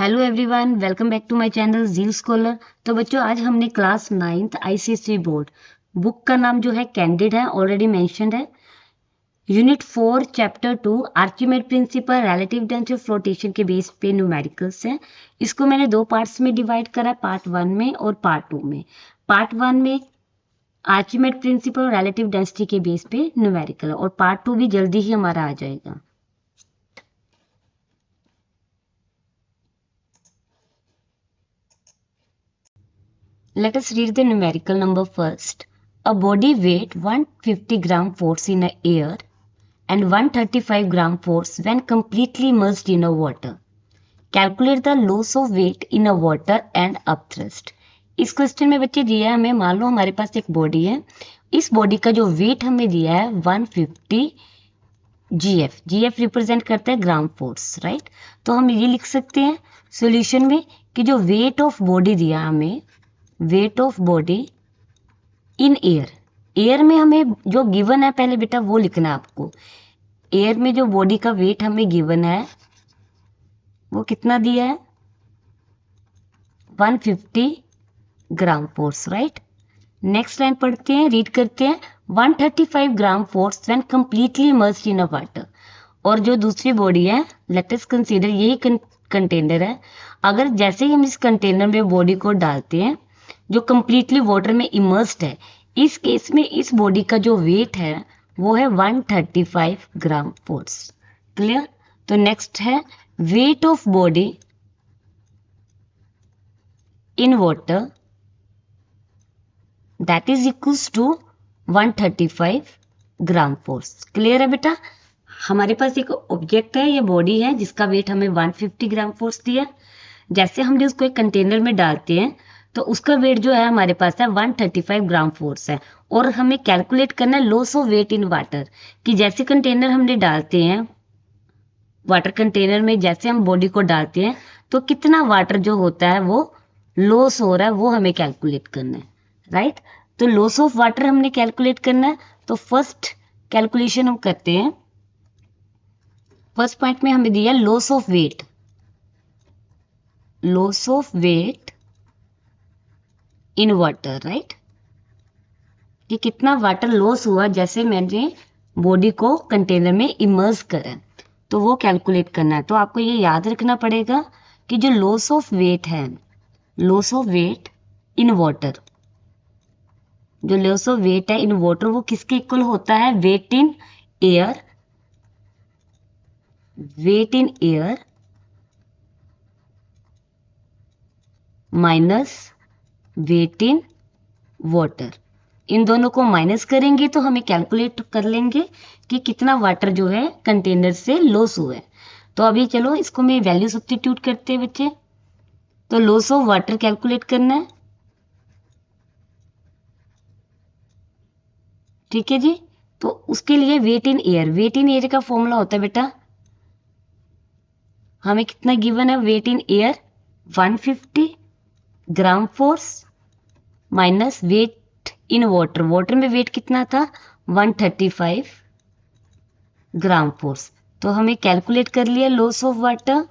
Hello everyone, welcome back to my channel zeal scholar. तो बच्चों, आज हमने class 9th ICSE board book का नाम जो है कैंडिड है, ऑलरेडी मेंशन्ड है। Unit 4 chapter 2 Archimedes principle relative density of floatation के बेस पे न्यूमेरिकल्स है। इसको मैंने दो पार्ट्स में डिवाइड करा है, पार्ट 1 में और पार्ट 2 में। पार्ट 1 में आर्चिमेड प्रिंसिपल रिलेटिव डेंसिटी के बेस पे न्यूमेरिकल है और पार्ट 2 भी जल्दी ही हमारा आ जाएगा। Let us read the numerical number first. A body weight 150 gram force in a air and 135 gram force when completely immersed in a water. Calculate the loss of weight in a water and upthrust. इस question में बच्चे दिया है हमें, मान लो हमारे पास एक body है, इस बॉडी का जो वेट हमें दिया है 150 जीएफ। जीएफ रिप्रेजेंट करता है ग्राम फोर्स, राइट। तो हम ये लिख सकते हैं सॉल्यूशन में कि जो वेट ऑफ बॉडी दिया हमें, weight of body in air, air में हमें जो गिवन है पहले बेटा वो लिखना है आपको। एयर में जो बॉडी का वेट हमें गिवन है वो कितना दिया है, 150 gram force, right. Next line पढ़ते हैं, रीड करते हैं। 135 gram force when completely immersed in a water. और जो दूसरी बॉडी है, लेट अस कंसीडर यही कंटेनर है। अगर जैसे ही हम इस कंटेनर में बॉडी को डालते हैं जो कंप्लीटली वाटर में इमर्स्ड है, इस केस में इस बॉडी का जो वेट है वो है 135 ग्राम फोर्स। क्लियर। तो नेक्स्ट है weight of body in water that is equals to 135 gram force. Clear है बेटा। हमारे पास एक ऑब्जेक्ट है, ये बॉडी है जिसका वेट हमें 150 ग्राम फोर्स दिया। जैसे हमने उसको एक कंटेनर में डालते हैं तो उसका वेट जो है हमारे पास है 135 ग्राम फोर्स है। और हमें कैलकुलेट करना है loss of weight in water, कि जैसे कंटेनर हमने डालते हैं, वाटर कंटेनर में जैसे हम बॉडी को डालते हैं तो कितना वाटर जो होता है वो लॉस हो रहा है, वो हमें कैलकुलेट करना है, राइट। तो लॉस ऑफ वाटर हमने कैलकुलेट करना है। तो फर्स्ट कैलकुलेशन हम करते हैं। फर्स्ट पॉइंट में हमें दिया loss of weight, loss of weight in water, right, कि कितना वाटर लॉस हुआ जैसे मैंने बॉडी को कंटेनर में इमर्स करा, तो वो कैलकुलेट करना है। तो आपको ये याद रखना पड़ेगा कि जो लॉस ऑफ वेट है, loss of weight in water, जो लॉस ऑफ वेट है इन वाटर वो किसके इक्वल होता है, weight in air, weight in air minus weight in water. इन दोनों को माइनस करेंगे तो हमें कैलकुलेट कर लेंगे कि कितना वाटर जो है कंटेनर से लॉस हुआ है। तो अभी चलो इसको मैं वैल्यू सब्स्टिट्यूट करते हैं बच्चे। तो लॉस ऑफ वाटर कैलकुलेट करना है, ठीक है जी। तो उसके लिए weight in air, weight in air का फॉर्मूला होता है बेटा, हमें कितना गिवन है, weight in air 150 gram force minus weight in water, water में वेट कितना था 135 ग्राम फोर्स। तो हमें कैलकुलेट कर लिया लॉस ऑफ वाटर,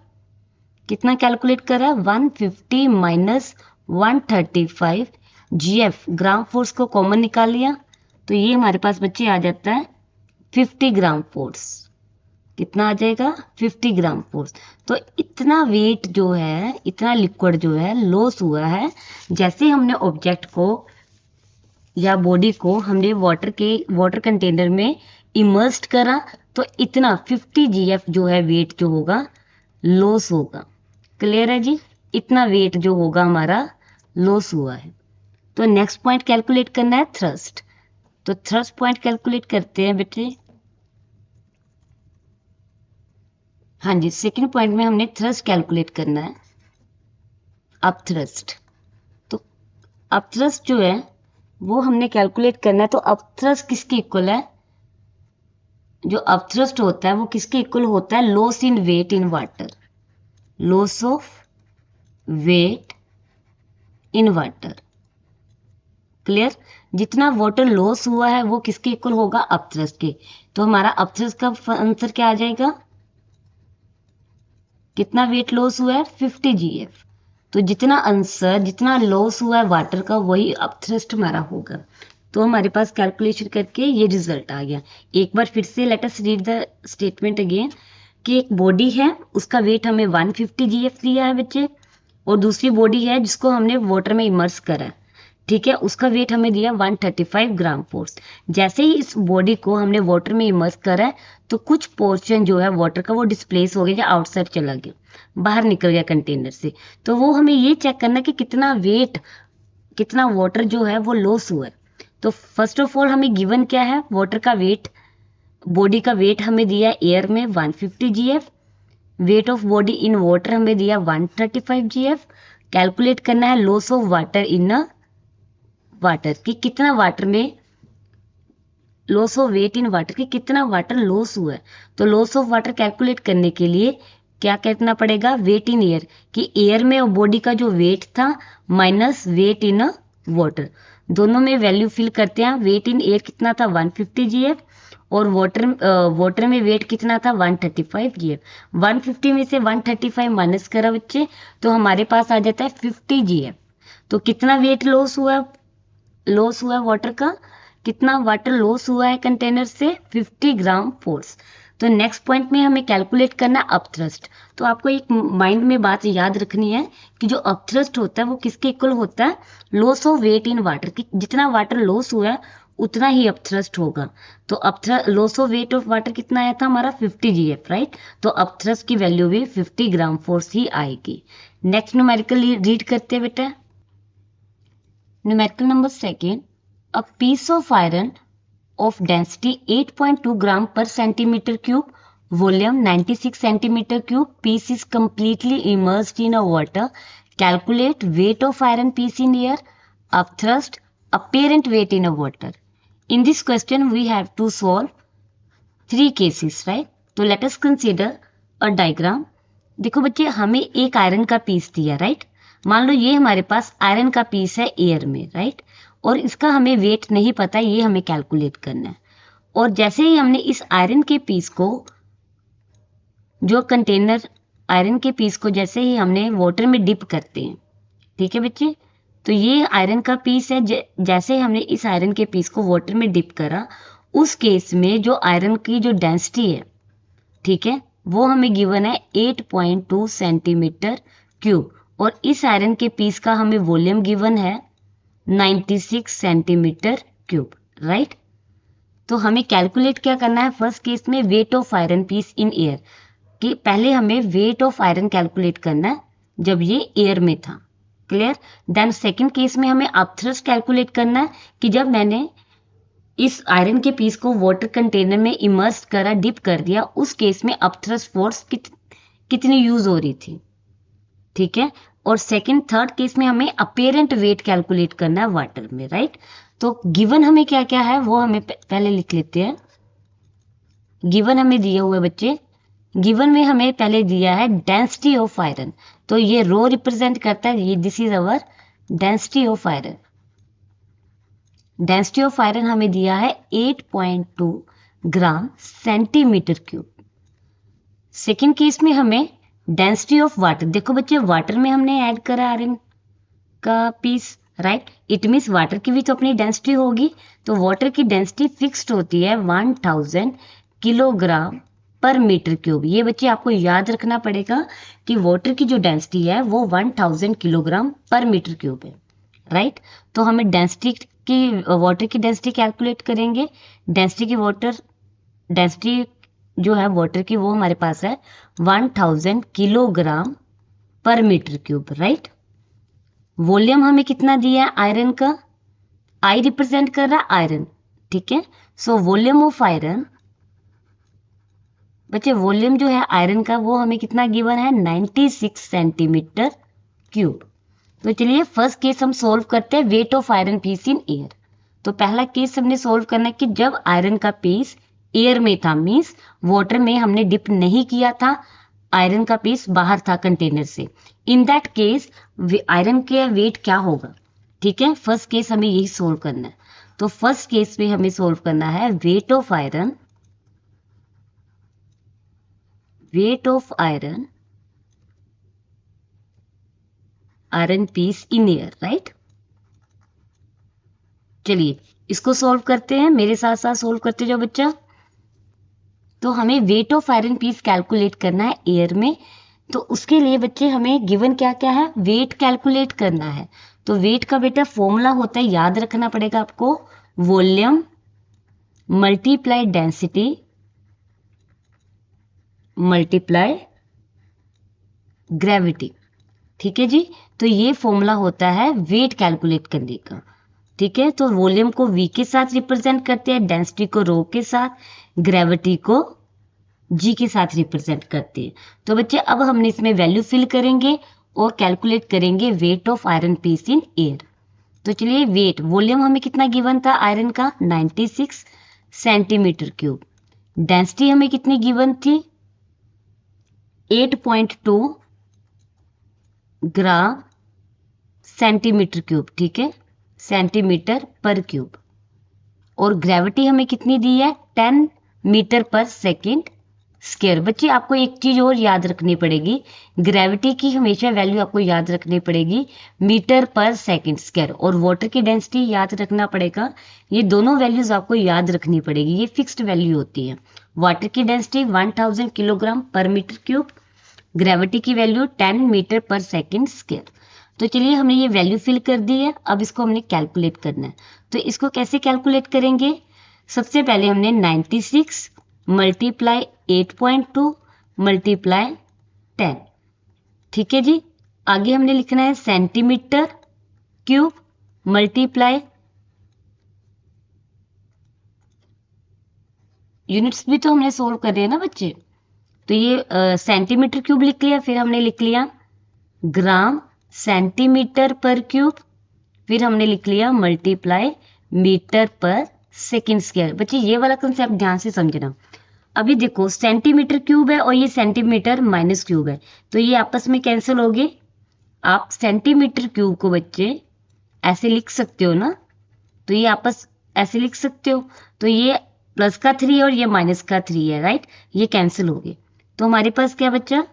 कितना कैलकुलेट करा 150 माइनस 135 जीएफ, ग्राम फोर्स को कॉमन निकाल लिया तो ये हमारे पास बच्चे आ जाता है 50 ग्राम फोर्स। कितना आ जाएगा 50 ग्राम फोर्स। तो इतना वेट जो है, इतना लिक्विड जो है लॉस हुआ है जैसे हमने ऑब्जेक्ट को या बॉडी को हमने वाटर कंटेनर में इमर्स्ड करा, तो इतना 50 जीएफ जो है वेट जो होगा लॉस होगा। क्लियर है जी। इतना वेट जो होगा हमारा लॉस हुआ है। तो नेक्स्ट पॉइंट कैलकुलेट करना है थ्रस्ट। तो थ्रस्ट पॉइंट कैलकुलेट करते हैं बेटे। हाँ जी, सेकंड पॉइंट में हमने थ्रस्ट कैलकुलेट करना है, अपथ्रस्ट। तो अपथ्रस्ट जो है वो हमने कैलकुलेट करना है। तो अपथ्रस्ट किसके इक्वल है, जो अपथ्रस्ट होता है वो किसके इक्वल होता है, loss in weight in water, loss of weight in water. Clear. जितना वाटर लॉस हुआ है वो किसके इक्वल होगा, अपथ्रस्ट के। तो हमारा अपथ्रस्ट का आंसर क्या आ जाएगा, कितना वेट लॉस हुआ है 50 GF। तो जितना आंसर जितना लॉस हुआ है वाटर का वही अपथ्रस्ट हमारा होगा। तो हमारे पास कैलकुलेशन करके ये रिजल्ट आ गया। एक बार फिर से let us read the statement again कि एक बॉडी है उसका वेट हमें 150 GF दिया है बच्चे, और दूसरी बॉडी है जिसको हमने वाटर में इमर्स करा है, ठीक है, उसका वेट हमें दिया 135 ग्राम फोर्स। जैसे ही इस बॉडी को हमने वाटर में इमर्स करा है तो कुछ पोर्शन जो है वाटर का वो डिस्प्लेस हो गया या आउटसाइड चला गया, बाहर निकल गया कंटेनर से। तो वो हमें ये चेक करना कि कितना वेट कितना वाटर जो है वो लॉस हुआ है। तो फर्स्ट ऑफ ऑल हमें गिवन क्या है, वाटर का वेट, बॉडी का वेट हमें दिया एयर में 150 GF, weight of body in water हमें दिया 135 GF। कैलकुलेट करना है loss of water in water कि कितना वाटर में loss of weight in water कि कितना वाटर लॉस हुआ है। तो लॉस ऑफ वाटर कैलकुलेट करने के लिए क्या करना पड़ेगा, वेट इन एयर कि एयर में बॉडी का जो वेट था माइनस वेट इन वाटर, दोनों में वैल्यू फिल करते हैं। वेट इन एयर कितना था 150 GF और वाटर में वेट कितना था 135 GF। 150 में से 135 माइनस करा बच्चे तो हमारे पास आ जाता है 50 GF। तो कितना वेट लॉस हुआ वाटर का, कितना वाटर लॉस हुआ है कंटेनर से 50 ग्राम फोर्स। तो नेक्स्ट पॉइंट में हमें कैलकुलेट करना अपथ्रस्ट। तो आपको एक माइंड में बात याद रखनी है कि जो अपथ्रस्ट होता है वो किसके इक्वल होता है, loss of weight in water कि जितना वाटर लॉस हुआ है उतना ही अपथ्रस्ट होगा। तो loss of wait of water कितना आया था हमारा 50 GF, राइट। तो अपथ्रस्ट की वैल्यू भी 50 ग्राम फोर्स ही आएगी। नेक्स्ट न्यूमेरिकल रीड करते हैं बेटा। Numerical number second, a piece of iron of density 8.2 gram per centimeter cube, volume 96 centimeter cube, piece is completely immersed in a water. Calculate weight of iron piece in air, upthrust, apparent weight in a water. In this question, we have to solve 3 cases, right? तो let us consider a diagram. देखो बच्चे हमें एक iron का piece दिया, right. मान लो ये हमारे पास आयरन का पीस है एयर में, राइट, और इसका हमें वेट नहीं पता, ये हमें कैलकुलेट करना है। और जैसे ही हमने इस आयरन के पीस को जो कंटेनर आयरन के पीस को जैसे ही हमने वाटर में डिप करते हैं, ठीक है बच्चे, तो ये आयरन का पीस है। जैसे ही हमने इस आयरन के पीस को वाटर में डिप करा उस केस में जो आयरन की जो डेंसिटी है, ठीक है, वो हमें गिवन है 8.2 सेंटीमीटर क्यूब, और इस आयरन के पीस का हमें वॉल्यूम गिवन है 96 सेंटीमीटर क्यूब, राइट। तो हमें कैलकुलेट क्या करना है, फर्स्ट केस में weight of iron piece in air कि पहले हमें वेट ऑफ आयरन कैलकुलेट करना है जब ये एयर में था, क्लियर। देन सेकंड केस में हमें अपथ्रस्ट कैलकुलेट करना है कि जब मैंने इस आयरन के पीस को वाटर कंटेनर में इमर्स करा, डिप कर दिया, उस केस में अपथ्रस्ट फोर्स कितनी यूज हो रही थी, ठीक है। और सेकंड थर्ड केस में हमें अपेरेंट वेट कैलकुलेट करना है वाटर में, राइट। तो गिवन हमें क्या क्या है वो हमें पहले लिख लेते हैं। गिवन हमें दिए हुए बच्चे, गिवन में हमें पहले दिया है डेंसिटी ऑफ आयरन, तो ये रो रिप्रेजेंट करता है, ये this is our density of iron. Density of iron हमें दिया है 8.2 ग्राम सेंटीमीटर क्यूब। सेकेंड केस में हमें डेंसिटी ऑफ वाटर, देखो बच्चे वाटर में हमने ऐड करा आयरन का piece, right, it means water की भी तो अपनी डेंसिटी होगी। तो वाटर की डेंसिटी फिक्स्ड होती है 1000 किलोग्राम पर मीटर क्यूब। ये बच्चे आपको याद रखना पड़ेगा कि वाटर की जो डेंसिटी है वो 1000 किलोग्राम पर मीटर क्यूब है, राइट। तो हमें डेंसिटी की वाटर की डेंसिटी कैलकुलेट करेंगे। डेंसिटी जो है वाटर की वो हमारे पास है 1000 किलोग्राम पर मीटर क्यूब, राइट। वॉल्यूम हमें कितना दिया है आयरन का, आई रिप्रेजेंट कर रहा है आयरन, ठीक है। सो वॉल्यूम ऑफ आयरन, बच्चे वॉल्यूम जो है आयरन का वो हमें कितना गिवन है 96 सेंटीमीटर क्यूब। तो चलिए फर्स्ट केस हम सोल्व करते हैं, weight of iron piece in air. तो पहला केस हमने सोल्व करना है कि जब आयरन का पीस एयर में था, मींस वाटर में हमने डिप नहीं किया था, आयरन का पीस बाहर था कंटेनर से। इन दैट केस आयरन के वेट क्या होगा, ठीक है। फर्स्ट केस हमें यही सोल्व करना है। तो फर्स्ट केस में हमें सोल्व करना है weight of iron iron piece in air, right. चलिए इसको सॉल्व करते हैं, मेरे साथ साथ सॉल्व करते जाओ बच्चा। तो हमें weight of iron piece calculate करना है एयर में। तो उसके लिए बच्चे हमें गिवन क्या क्या है, वेट कैलकुलेट करना है। तो वेट का बेटा फॉर्मूला होता है, याद रखना पड़ेगा आपको, volume multiply density multiply gravity. ठीक है जी, तो ये फॉर्मूला होता है वेट कैलकुलेट करने का। ठीक है, तो वॉल्यूम को v के साथ रिप्रेजेंट करते हैं, डेंसिटी को रो के साथ, ग्रेविटी को g के साथ रिप्रेजेंट करते हैं। तो बच्चे अब हमने इसमें वैल्यू फिल करेंगे और कैलकुलेट करेंगे weight of iron piece in air. तो चलिए वेट, वॉल्यूम हमें कितना गिवन था आयरन का, 96 सेंटीमीटर क्यूब। डेंसिटी हमें कितनी गिवन थी, 8.2 ग्राम सेंटीमीटर क्यूब। ठीक है, सेंटीमीटर पर क्यूब। और ग्रेविटी हमें कितनी दी है, 10 मीटर पर सेकेंड स्क्वायर। बच्चे आपको एक चीज और याद रखनी पड़ेगी, ग्रेविटी की हमेशा वैल्यू आपको याद रखनी पड़ेगी मीटर पर सेकेंड स्क्वायर, और वाटर की डेंसिटी याद रखना पड़ेगा। ये दोनों वैल्यूज आपको याद रखनी पड़ेगी, ये फिक्स्ड वैल्यू होती है। वाटर की डेंसिटी 1000 किलोग्राम पर मीटर क्यूब, ग्रेविटी की value 10 metre per second square. तो चलिए हमने ये वैल्यू फिल कर दी है, अब इसको हमने कैलकुलेट करना है। तो इसको कैसे कैलकुलेट करेंगे, सबसे पहले हमने 96 मल्टीप्लाई 8.2 मल्टीप्लाई 10। ठीक है जी, आगे हमने लिखना है सेंटीमीटर क्यूब मल्टीप्लाई, यूनिट्स भी तो हमने सोल्व कर रहे हैं ना बच्चे। तो ये सेंटीमीटर क्यूब लिख लिया, फिर हमने लिख लिया ग्राम सेंटीमीटर पर क्यूब, फिर हमने लिख लिया multiply metre per second square. बच्चे ये वाला कंसेप्ट ध्यान से समझना। अभी देखो सेंटीमीटर क्यूब है और ये सेंटीमीटर माइनस क्यूब है, तो ये आपस में कैंसिल हो गए। आप सेंटीमीटर क्यूब को बच्चे ऐसे लिख सकते हो ना, तो ये आपस ऐसे लिख सकते हो। तो ये प्लस का 3 और ये माइनस का 3 है, राइट, ये कैंसिल हो गए। तो हमारे पास क्या बच्चा,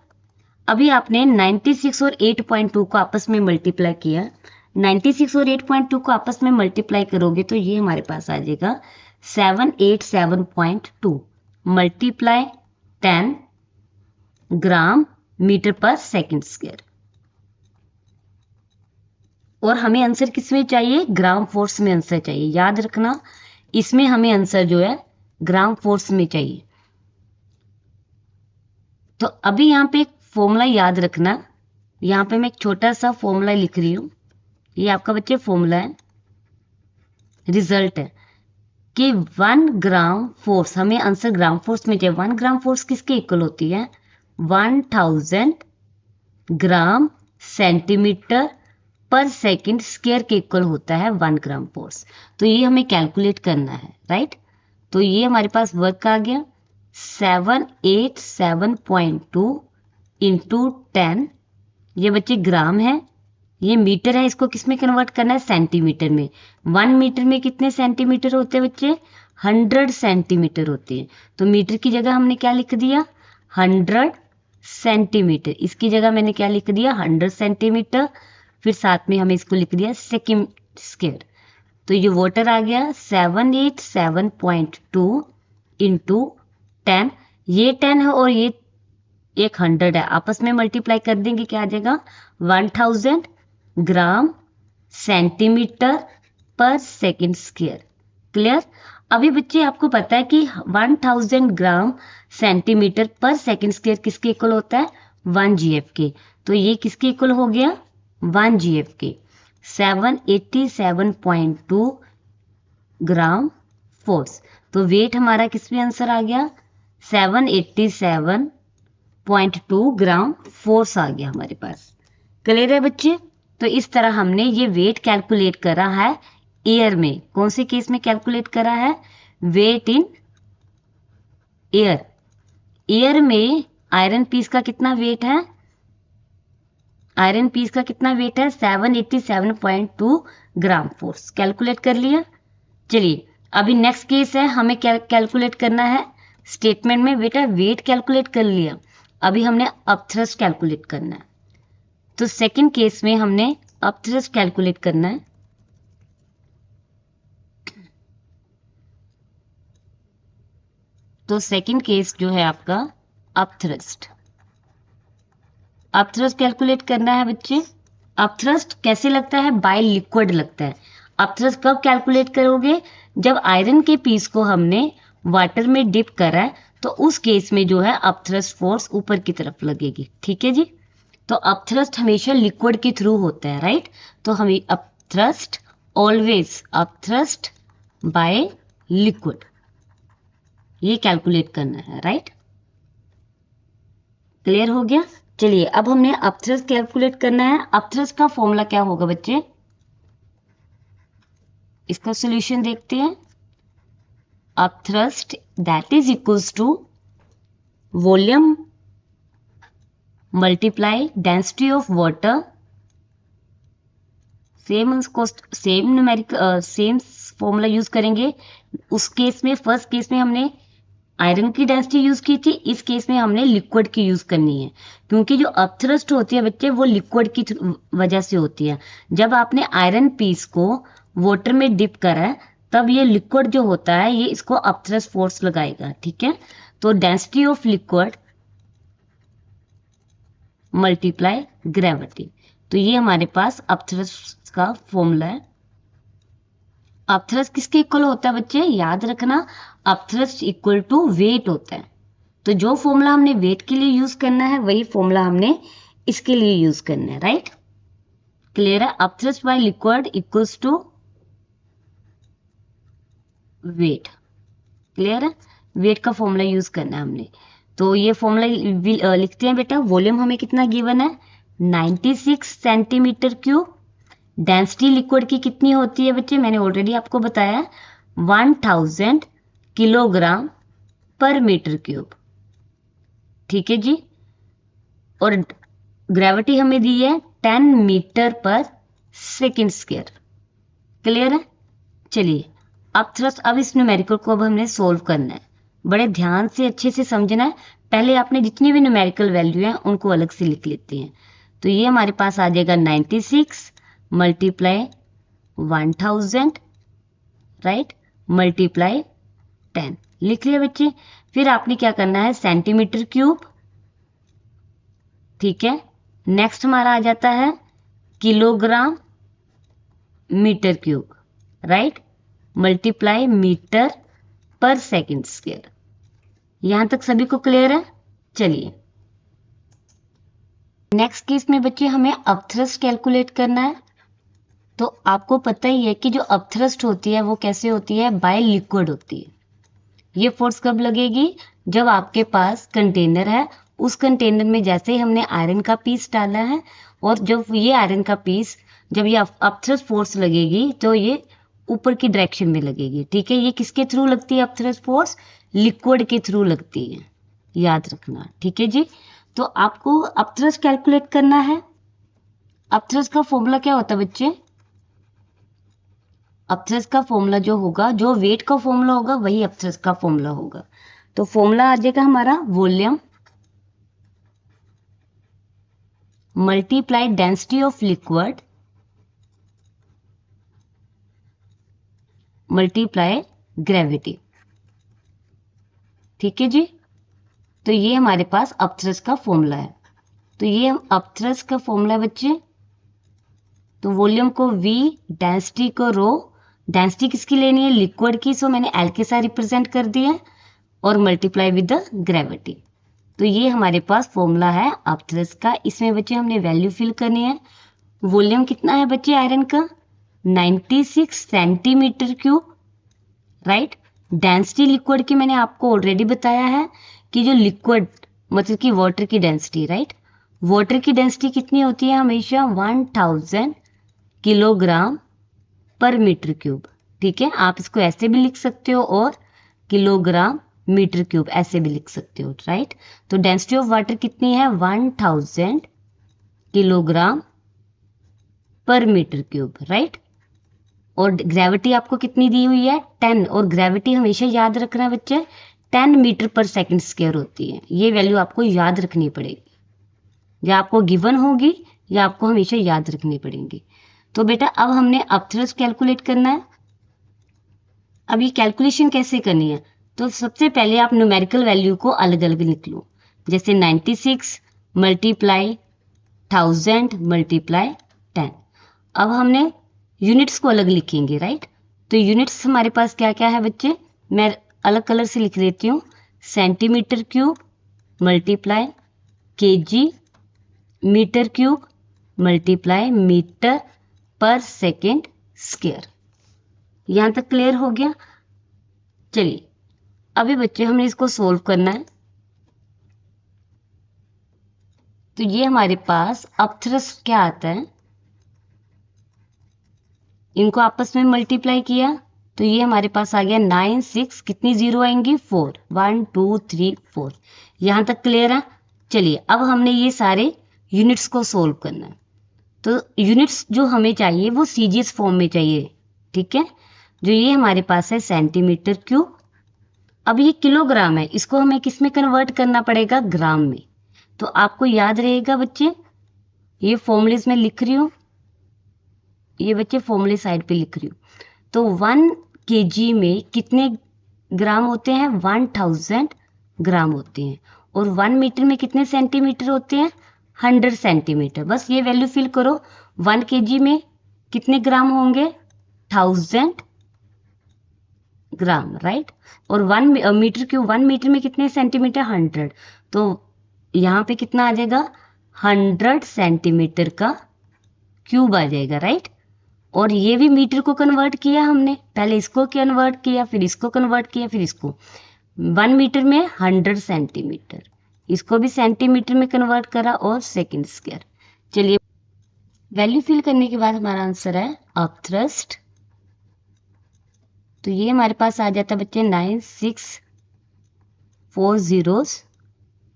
अभी आपने 96 और 8.2 को आपस में मल्टीप्लाई किया, 96 और 8.2 को आपस में मल्टीप्लाई करोगे तो ये हमारे पास आ जाएगा 787.2 मल्टीप्लाई 10 ग्राम मीटर पर सेकेंड स्क्वायर। और हमें आंसर किस में चाहिए, ग्राम फोर्स में आंसर चाहिए, याद रखना इसमें हमें आंसर जो है ग्राम फोर्स में चाहिए। तो अभी यहाँ पे एक फॉर्मूला याद रखना, यहाँ पे मैं एक छोटा सा फॉर्मूला लिख रही हूँ, ये आपका बच्चे फॉर्मूला है, रिजल्ट है कि 1 ग्राम फोर्स, हमें आंसर ग्राम फोर्स में चाहिए। 1 ग्राम फोर्स किसके इक्वल होती है, 1000 ग्राम सेंटीमीटर पर सेकंड स्क्वायर के इक्वल होता है 1 ग्राम फोर्स। तो ये हमें कैलकुलेट करना है, राइट। तो ये हमारे पास वर्क आ गया 787.2 इंटू 10, ये बच्चे ग्राम है, ये मीटर है, इसको किस में कन्वर्ट करना है, सेंटीमीटर में। 1 मीटर में कितने सेंटीमीटर होते हैं बच्चे, 100 सेंटीमीटर होते हैं। तो मीटर की जगह हमने क्या लिख दिया, 100 सेंटीमीटर। इसकी जगह मैंने क्या लिख दिया, 100 सेंटीमीटर, फिर साथ में हमें इसको लिख दिया सेकेंड स्क्वायर। तो ये वाटर आ गया 787.2 इंटू 10, ये 10 है और ये एक 100 है, आपस में मल्टीप्लाई कर देंगे, क्या आ जाएगा 1000 ग्राम सेंटीमीटर पर सेकेंड स्क्वायर। क्लियर। अभी बच्चे आपको पता है कि 1000 ग्राम सेंटीमीटर पर सेकेंड स्क्वायर किसके इक्वल होता है, 1 GF के। तो ये किसके इक्वल हो गया, 1 GF के। 787.2 ग्राम फोर्स, तो वेट हमारा किस में आंसर आ गया, 787.2 ग्राम फोर्स आ गया हमारे पास। क्लियर है बच्चे। तो इस तरह हमने ये वेट कैलकुलेट करा है एयर में। कौन से केस में कैलकुलेट करा है, वेट इन एयर। एयर में आयरन पीस का कितना वेट है, आयरन पीस का कितना वेट है, 787.2 ग्राम फोर्स कैलकुलेट कर लिया। चलिए अभी नेक्स्ट केस है, हमें कैलकुलेट करना है स्टेटमेंट में, बेटा वेट कैलकुलेट कर लिया, अभी हमने अपथ्रस्ट कैलकुलेट करना है। तो सेकंड केस में हमने अपथ्रस्ट कैलकुलेट करना है। तो सेकंड केस जो है आपका अपथ्रस्ट कैलकुलेट करना है बच्चे। अपथ्रस्ट कैसे लगता है? बाय लिक्विड लगता है। अपथ्रस्ट कब कैलकुलेट करोगे? जब आयरन के पीस को हमने वाटर में डिप करा है, तो उस केस में जो है अपथ्रस्ट फोर्स ऊपर की तरफ लगेगी। ठीक है जी। तो अपथ्रस्ट हमेशा लिक्विड के थ्रू होता है, राइट। तो हमें upthrust always upthrust by liquid ये कैलकुलेट करना है, राइट। क्लियर हो गया? चलिए अब हमने अपथ्रस्ट कैलकुलेट करना है। अपथ्रस्ट का फॉर्मूला क्या होगा बच्चे? इसका सॉल्यूशन देखते हैं। Upthrust that is equals to volume multiply density of water. Same numerical same formula use करेंगे। उस केस में फर्स्ट केस में हमने आयरन की डेंसिटी यूज की थी, इस केस में हमने लिक्विड की यूज करनी है, क्योंकि जो अपथ्रस्ट होती है बच्चे वो लिक्विड की वजह से होती है। जब आपने आयरन पीस को वाटर में डिप करा है, तब ये लिक्विड जो होता है ये इसको अपथ्रस्ट फोर्स लगाएगा। ठीक है। तो density of liquid multiply gravity, तो ये हमारे पास अपथ्रस्ट का फॉर्मूला है। अपथ्रस्ट किसके इक्वल होता है बच्चे? याद रखना, अपथ्रस्ट इक्वल टू वेट होता है। तो जो फॉर्मूला हमने वेट के लिए यूज करना है वही फॉर्मूला हमने इसके लिए यूज करना है, राइट। क्लियर है? Upthrust by liquid equals to weight. Clear है? वेट का फॉर्मूला यूज करना है हमने। तो ये फॉर्मूला लिखते हैं बेटा। वॉल्यूम हमें कितना गिवन है? 96 सेंटीमीटर क्यूब। डेंसिटी लिक्विड की कितनी होती है बच्चे? मैंने ऑलरेडी आपको बताया 1000 किलोग्राम पर मीटर क्यूब। ठीक है जी। और ग्रेविटी हमें दी है 10 metre per second square. Clear है? चलिए अपथ्रस्ट, अब इस न्यूमेरिकल को अब हमने सोल्व करना है। बड़े ध्यान से अच्छे से समझना है। पहले आपने जितनी भी न्यूमेरिकल वैल्यू है उनको अलग से लिख लेते हैं। तो ये हमारे पास आ जाएगा 96 मल्टीप्लाई 1000, राइट, मल्टीप्लाई 10। लिख लिया बच्चे। फिर आपने क्या करना है? Centimetre cube. ठीक है। नेक्स्ट हमारा आ जाता है kilogram metre cube, right, multiply metre per second square. यहां तक सभी को क्लियर है? चलिए नेक्स्ट केस में बच्चे हमें अपथ्रस्ट कैलकुलेट करना है। तो आपको पता ही है कि जो अपथ्रस्ट होती है वो कैसे होती है? बाय लिक्विड होती है। ये फोर्स कब लगेगी? जब आपके पास कंटेनर है, उस कंटेनर में जैसे ही हमने आयरन का पीस डाला है, और जब ये आयरन का पीस, जब ये अपथ्रस्ट फोर्स लगेगी तो ये ऊपर की डायरेक्शन में लगेगी। ठीक है। ये किसके थ्रू लगती है अपथ्रस्ट फोर्स? लिक्विड के थ्रू लगती है, याद रखना। ठीक है जी। तो आपको अपथ्रस्ट कैलकुलेट करना है। अपथ्रस्ट का फॉर्मूला क्या होता है बच्चे? अपथ्रस्ट का फॉर्मूला जो होगा, जो वेट का फॉर्मूला होगा वही अपथ्रस्ट का फॉर्मूला होगा। तो फॉर्मूला आ जाएगा हमारा volume multiply density of liquid multiply gravity. ठीक है जी। तो ये हमारे पास अपथ्रस्ट का फॉर्मूला है। तो ये अपथ्रस्ट का फॉर्मूला है बच्चे। तो वॉल्यूम को V, डेंसिटी को रो। डेंसिटी किसकी लेनी है? लिक्विड की, सो मैंने L के साथ रिप्रेजेंट कर दिया, और मल्टीप्लाई विद द ग्रेविटी। तो ये हमारे पास फॉर्मूला है अपथ्रस्ट का। इसमें बच्चे हमने वैल्यू फिल करनी है। वॉल्यूम कितना है बच्चे आयरन का? 96 centimetre cube, right. Density liquid की मैंने आपको ऑलरेडी बताया है कि जो लिक्विड मतलब कि वाटर की डेंसिटी, राइट, वाटर की डेंसिटी कितनी होती है? हमेशा 1000 किलोग्राम पर मीटर क्यूब। ठीक है। आप इसको ऐसे भी लिख सकते हो और किलोग्राम मीटर क्यूब ऐसे भी लिख सकते हो, राइट। तो डेंसिटी ऑफ वाटर कितनी है? 1000 किलोग्राम पर मीटर क्यूब, राइट। और ग्रेविटी आपको कितनी दी हुई है? 10। और ग्रेविटी हमेशा याद रखना बच्चे 10 मीटर पर सेकंड स्क्वायर होती है। ये वैल्यू आपको याद रखनी पड़ेगी। जब आपको गिवन होगी ये आपको हमेशा याद रखने पड़ेंगे। तो बेटा अब हमने अपथ्रस्ट कैलकुलेट करना है। अब ये कैलकुलेशन कैसे करनी है, तो सबसे पहले आप न्यूमेरिकल वैल्यू को अलग अलग लिख लो। जैसे 96 मल्टीप्लाई 1000 मल्टीप्लाई 10। अब हमने यूनिट्स को अलग लिखेंगे, राइट। तो यूनिट्स हमारे पास क्या क्या है बच्चे, मैं अलग कलर से लिख देती हूँ। Centimetre cube multiply KG, metre cube multiply metre per second square. यहां तक क्लियर हो गया। चलिए अभी बच्चे हमने इसको सोल्व करना है। तो ये हमारे पास अपथ्रस्ट क्या आता है, इनको आपस में मल्टीप्लाई किया तो ये हमारे पास आ गया 9 6, कितनी जीरो आएंगी 4, 1 2 3 4। यहां तक क्लियर है। चलिए अब हमने ये सारे यूनिट्स को सोल्व करना है। तो यूनिट्स जो हमें चाहिए वो सीजीएस फॉर्म में चाहिए, ठीक है। जो ये हमारे पास है सेंटीमीटर क्यूब। अब ये किलोग्राम है, इसको हमें किस में कन्वर्ट करना पड़ेगा, ग्राम में। तो आपको याद रहेगा बच्चे, ये फॉर्मूलेस में लिख रही हूँ, ये बच्चे फॉर्मूले साइड पे लिख रही हूँ। तो 1 केजी में कितने ग्राम होते हैं, 1000 ग्राम होते हैं। और 1 मीटर में कितने सेंटीमीटर होते हैं, 100 सेंटीमीटर। बस ये वैल्यू फिल करो। 1 केजी में कितने ग्राम होंगे, 1000 ग्राम, राइट। और 1 मीटर क्यूब, 1 मीटर में कितने सेंटीमीटर, 100। तो यहाँ पे कितना आ जाएगा, 100 सेंटीमीटर का क्यूब आ जाएगा, राइट। और ये भी मीटर को कन्वर्ट किया हमने, पहले इसको कन्वर्ट किया, फिर इसको कन्वर्ट किया, फिर इसको। 1 मीटर में 100 सेंटीमीटर, इसको भी सेंटीमीटर में कन्वर्ट करा, और सेकंड स्क्वायर। चलिए वैल्यू फिल करने के बाद हमारा आंसर है अपथ्रस्ट। तो ये हमारे पास आ जाता है बच्चे 9640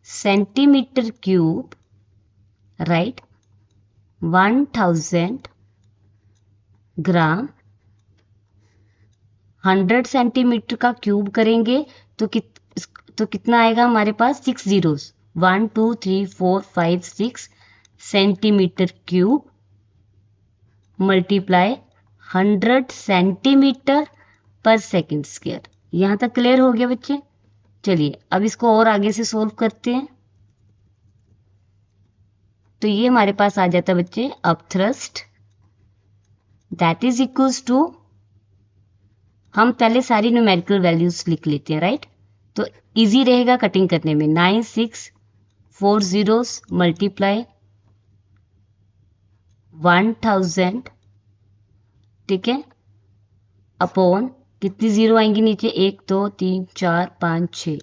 सेंटीमीटर क्यूब, राइट। 1000 ग्राम। 100 सेंटीमीटर का क्यूब करेंगे तो कितना आएगा हमारे पास, 6 zeros, 1 2 3 4 5 6 centimetre cube multiply 100 centimetre पर सेकंड स्क्वायर। यहां तक क्लियर हो गया बच्चे। चलिए अब इसको और आगे से सोल्व करते हैं। तो ये हमारे पास आ जाता है बच्चे upthrust, that is equals to, हम पहले सारी न्यूमेरिकल वैल्यूज लिख लेते हैं, राइट। तो इजी रहेगा कटिंग करने में। 9640 मल्टीप्लाई 1000, ठीक है, अपॉन कितनी जीरो आएंगी नीचे, 1 2 3 4 5 6,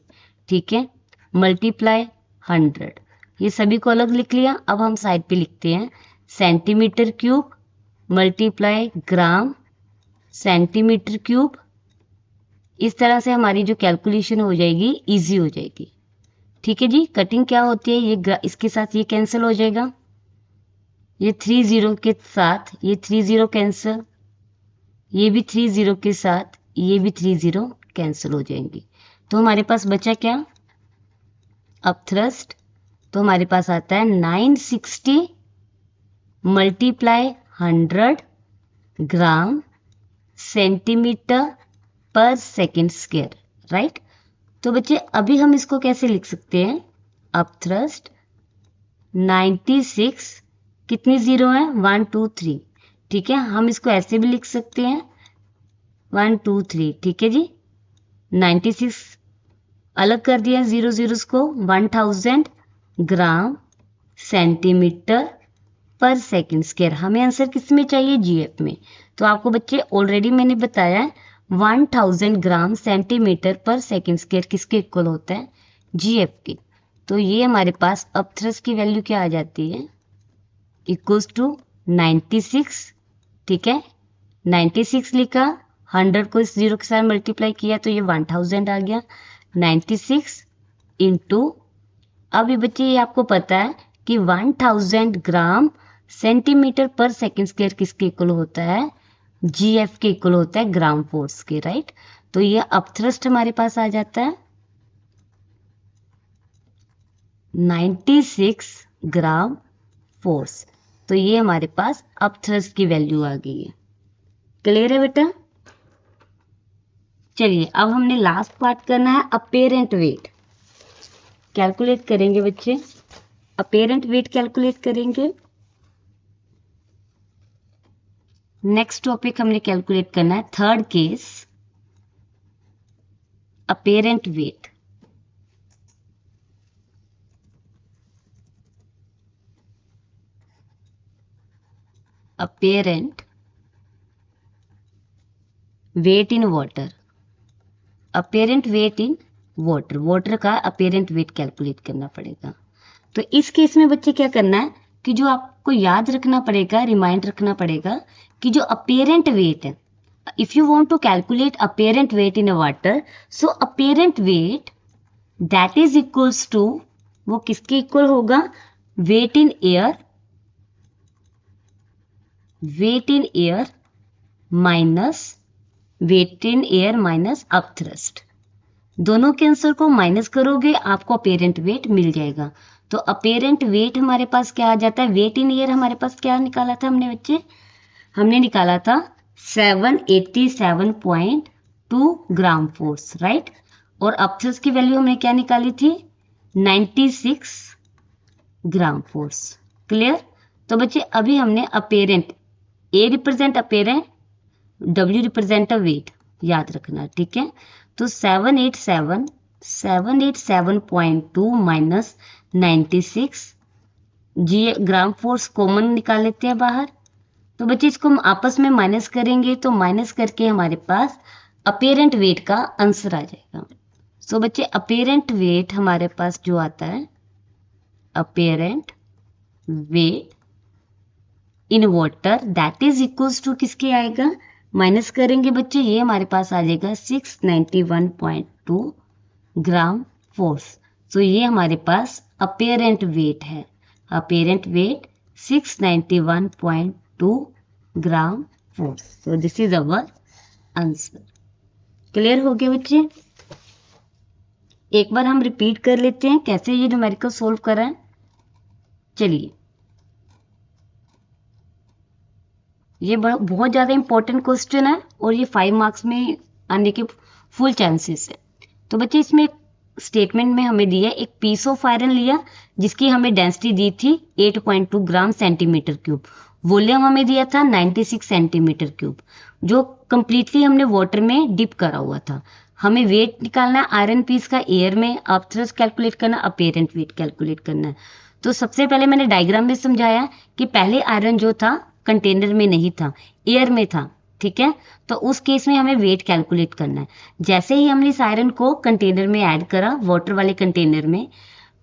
ठीक है, मल्टीप्लाई 100। ये सभी को अलग लिख लिया। अब हम साइड पे लिखते हैं सेंटीमीटर क्यूब मल्टीप्लाई ग्राम सेंटीमीटर क्यूब। इस तरह से हमारी जो कैलकुलेशन हो जाएगी इजी हो जाएगी, ठीक है जी। कटिंग क्या होती है, ये इसके साथ ये कैंसिल हो जाएगा, ये 3 जीरो के साथ ये 3 जीरो कैंसिल, ये भी 3 जीरो के साथ ये भी 3 जीरो कैंसिल हो जाएंगी। तो हमारे पास बचा क्या, अपथ्रस्ट। तो हमारे पास आता है 960 मल्टीप्लाई 100 ग्राम सेंटीमीटर पर सेकेंड स्क्वायर, राइट। तो बच्चे अभी हम इसको कैसे लिख सकते हैं, अपथ्रस्ट 96, कितनी जीरो है, 1 2 3, ठीक है। हम इसको ऐसे भी लिख सकते हैं 1 2 3, ठीक है जी। 96 अलग कर दिया जीरो जीरोस को, 1000 ग्राम सेंटीमीटर पर सेकेंड स्क्वायर। हमें आंसर किस में चाहिए, जीएफ में। तो आपको बच्चे ऑलरेडी मैंने बताया 1000 ग्राम सेंटीमीटर पर सेकेंड स्क्वायर किसके इक्वल होता है, जीएफ के। तो ये हमारे पास अपथ्रस्ट की वैल्यू क्या आ जाती है, इक्वल्स टू 96, ठीक है। 96 लिखा, 100 को इस जीरो के साथ मल्टीप्लाई किया तो ये 1000 आ गया। 96 इंटू, अब ये बच्चे ये आपको पता है कि 1000 ग्राम सेंटीमीटर पर सेकेंड स्क्वायर किसके इक्वल होता है, जीएफ के इक्वल होता है, ग्राम फोर्स के, राइट। तो ये अपथ्रस्ट हमारे पास आ जाता है 96 ग्राम फोर्स। तो ये हमारे पास अपथ्रस्ट की वैल्यू आ गई है। क्लियर है बेटा? चलिए अब हमने लास्ट पार्ट करना है अपेरेंट वेट। कैलकुलेट करेंगे बच्चे, अपेरेंट वेट कैलकुलेट करेंगे। नेक्स्ट टॉपिक हमने कैलकुलेट करना है third case, apparent wait. Apparent weight in water, apparent weight in water, water का अपेरेंट वेट कैलकुलेट करना पड़ेगा। तो इस केस में बच्चे क्या करना है कि जो आपको याद रखना पड़ेगा, रिमाइंड रखना पड़ेगा कि जो अपेरेंट वेट है, if you want to calculate apparent weight in a water, so apparent weight that is equals to, वो किसके इक्वल होगा? Weight in air, weight in air minus weight in air minus upthrust. दोनों के answer को minus करोगे आपको apparent wait मिल जाएगा। तो अपेरेंट वेट हमारे पास क्या आ जाता है? वेट इन एयर हमारे पास क्या निकाला था हमने बच्चे? हमने निकाला था 787.2 ग्राम फोर्स, राइट। और अपथ्रस्ट की वैल्यू हमने क्या निकाली थी? 96 ग्राम फोर्स। क्लियर? तो बच्चे अभी हमने apparent, A represent apparent, W represent a weight, याद रखना, ठीक है। तो 787.2 minus 96 G gram force common निकाल लेते हैं बाहर। तो बच्चे इसको हम आपस में माइनस करेंगे, तो माइनस करके हमारे पास अपेरेंट वेट का आंसर आ जाएगा। सो बच्चे अपेरेंट वेट हमारे पास जो आता है, apparent weight in water that is equals to किसके आएगा? माइनस करेंगे बच्चे, ये हमारे पास आ जाएगा 691.2 ग्राम फोर्स। तो ये हमारे पास अपेरेंट वेट है, apparent wait 691.2 gram force. So this is our answer. Clear हो गया बच्चे? एक बार हम रिपीट कर लेते हैं कैसे ये न्यूमेरिकल सोल्व करें। चलिए, ये बहुत ज़्यादा इंपॉर्टेंट क्वेश्चन है और ये 5 मार्क्स में आने के फुल चांसेस है। तो बच्चे इसमें स्टेटमेंट में हमें दिया एक पीस ऑफ आयरन लिया जिसकी हमें डेंसिटी दी थी 8.2 ग्राम सेंटीमीटर क्यूब, वॉल्यूम हमें दिया था 96 सेंटीमीटर क्यूब, जो कंप्लीटली हमने वाटर में डिप करा हुआ था। हमें वेट निकालना है आयरन पीस का एयर में, अपथ्रस्ट कैलकुलेट करना, अपेरेंट वेट कैलकुलेट करना है। तो सबसे पहले मैंने डायग्राम में समझाया कि पहले आयरन जो था कंटेनर में नहीं था, एयर में था, ठीक है। तो उस केस में हमें वेट कैलकुलेट करना है। जैसे ही हमने इस आयरन को कंटेनर में ऐड करा, वाटर वाले कंटेनर में,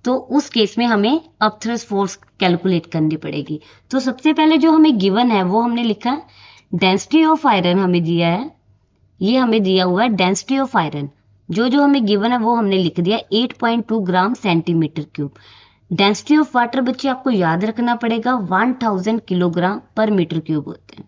तो उस केस में हमें अपथ्रस्ट फोर्स कैलकुलेट करनी पड़ेगी। तो सबसे पहले जो हमें गिवन है वो हमने लिखा है डेंसिटी ऑफ आयरन, हमें दिया है, ये हमें दिया हुआ है डेंसिटी ऑफ आयरन, जो जो हमें गिवन है वो हमने लिख दिया 8.2 ग्राम centimetre cube. Density of water बच्चे आपको याद रखना पड़ेगा 1000 किलोग्राम पर मीटर क्यूब होते हैं।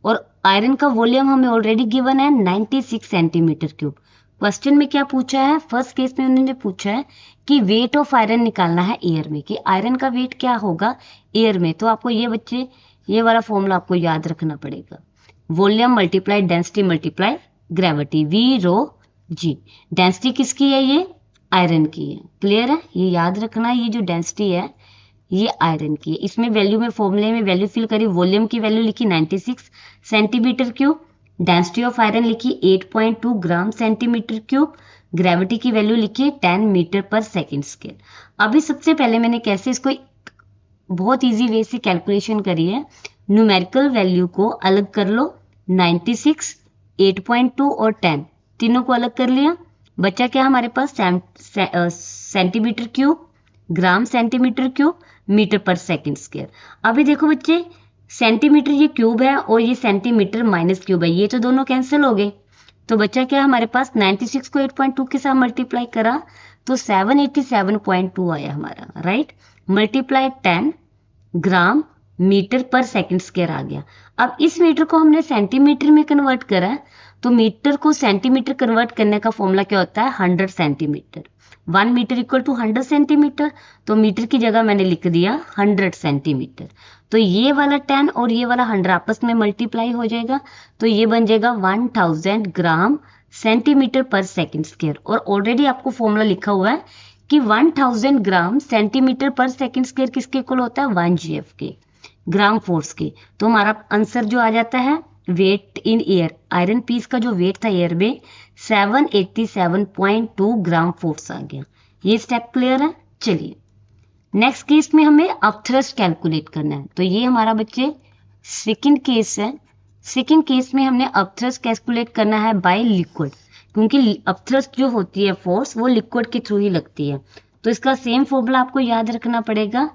और आयरन का वॉल्यूम हमें ऑलरेडी गिवन है 96 सेंटीमीटर क्यूब। क्वेश्चन में क्या पूछा है? फर्स्ट केस में उन्होंने पूछा है कि वेट ऑफ आयरन निकालना है एयर में, कि आयरन का वेट क्या होगा एयर में। तो आपको ये बच्चे ये वाला फॉर्मूला आपको याद रखना पड़ेगा, volume multiply density multiply gravity, V rho G. Density किसकी है? ये आयरन की है। क्लियर है? ये याद रखना, ये जो डेंसिटी है ये आयरन की है। इसमें वैल्यू में फॉर्मूले में वैल्यू फिल करी, वॉल्यूम की वैल्यू लिखी 96 centimetre cube, density of iron लिखी 8.2 ग्राम सेंटीमीटर क्यूब, ग्रेविटी की वैल्यू लिखी 10 मीटर पर सेकेंड स्क्वायर। अभी सबसे पहले मैंने कैसे इसको बहुत इजी वे से कैलकुलेशन करी है। न्यूमेरिकल वैल्यू को अलग कर लो, 96, 8.2 और 10 तीनों को अलग कर लिया, बचा क्या हमारे पास? Centimetre cube, gram centimetre cube, metre per second square. अभी देखो बच्चे, सेंटीमीटर ये क्यूब है और ये सेंटीमीटर माइनस क्यूब है, ये तो दोनों कैंसिल हो गए। तो बच्चा क्या हमारे पास? 96 को 8.2 के साथ मल्टीप्लाई करा तो 787.2 आया हमारा, राइट। मल्टीप्लाई 10 ग्राम मीटर पर सेकंड स्क्वायर आ गया। अब इस मीटर को हमने सेंटीमीटर में कन्वर्ट करा है, तो मीटर को सेंटीमीटर कन्वर्ट करने का फॉर्मूला क्या होता है, 100 centimetre. 1 metre equal to 100 centimetre, तो मीटर की जगह मैंने लिख दिया 100 सेंटीमीटर। तो ये वाला 10 और ये वाला 100 आपस में मल्टीप्लाई हो जाएगा, तो ये बन जाएगा 1000 ग्राम सेंटीमीटर पर सेकंड स्क्वायर। और ऑलरेडी आपको फॉर्मूला लिखा हुआ है कि 1000 ग्राम सेंटीमीटर पर सेकंड स्क्वायर किसके इक्वल होता है, 1 GF के, ग्राम फोर्स के। तो हमारा आंसर जो आ जाता है weight in air, iron piece का जो वेट था एयर में 787.2 ग्राम फोर्स आ गया। ये स्टेप क्लियर है। चलिए नेक्स्ट केस में हमें अपथ्रस्ट कैलकुलेट करना है। तो ये हमारा बच्चे सेकंड केस है। सेकंड केस में हमने अपथ्रस्ट कैलकुलेट करना है बाय लिक्विड, क्योंकि अपथ्रस्ट जो होती है फोर्स वो लिक्विड के थ्रू ही लगती है। तो इसका सेम फॉर्मूला आपको याद रखना पड़ेगा,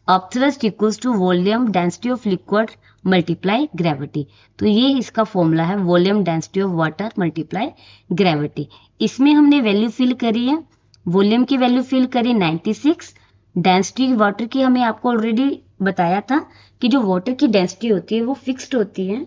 upthrust equals to volume density of liquid multiply gravity. तो ये इसका फॉर्मूला है, volume density of water multiply gravity. इसमें हमने वैल्यू फिल करी है, वॉल्यूम की वैल्यू फिल करी 96, डेंसिटी वाटर की हमें आपको ऑलरेडी बताया था कि जो वाटर की डेंसिटी होती है वो फिक्स्ड होती है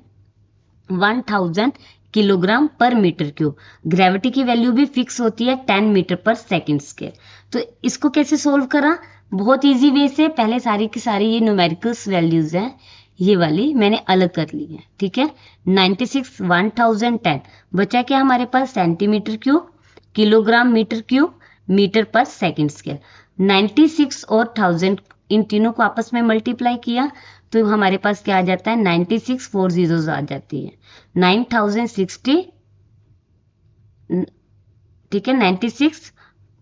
1000 किलोग्राम पर मीटर क्यूब। ग्रेविटी की वैल्यू भी फिक्स होती है 10 मीटर पर सेकंड स्क्वायर। तो इसको कैसे सोल्व करा, बहुत इजी वे से। पहले सारी की सारी ये न्यूमेरिकल्स वैल्यूज हैं, ये वाली मैंने अलग कर ली है, ठीक है। 96 1010 बचा क्या हमारे पास, centimetre cube, kilogram metre cube, metre per second square. 96 और 1000 इन तीनों को आपस में मल्टीप्लाई किया तो हमारे पास क्या आ जाता है, 96 4 जीरोस आ जाती है, 9060, ठीक है, 96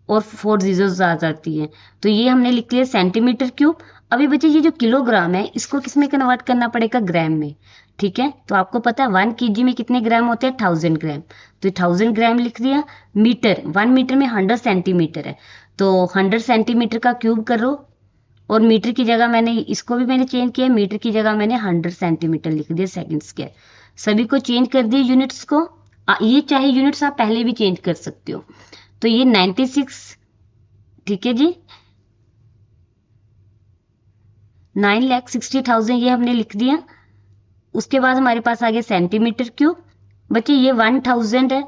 और 4 जीरोस आ जाती है। तो ये हमने लिख लिया सेंटीमीटर क्यूब। अभी बच्चे ये जो किलोग्राम है इसको किस में कन्वर्ट करना पड़ेगा, ग्राम में, ठीक है। तो आपको पता है 1 kg में कितने ग्राम होते हैं, 1000 ग्राम। तो 1000 ग्राम लिख दिया। मीटर, 1 मीटर में 100 सेंटीमीटर है, तो 100 सेंटीमीटर का क्यूब करो। और मीटर की जगह मैंने इसको भी मैंने चेंज किया, मीटर की जगह मैंने 100 सेंटीमीटर लिख दिया सेकंड स्क्वायर। सभी को चेंज कर दिए यूनिट्स को। ये चाहे यूनिट्स आप पहले भी चेंज कर सकते हो। तो ये 96, ठीक है जी, 9,60,000 ये हमने लिख दिया। उसके बाद हमारे पास आ गया सेंटीमीटर क्यूब। बच्चे ये 1000 है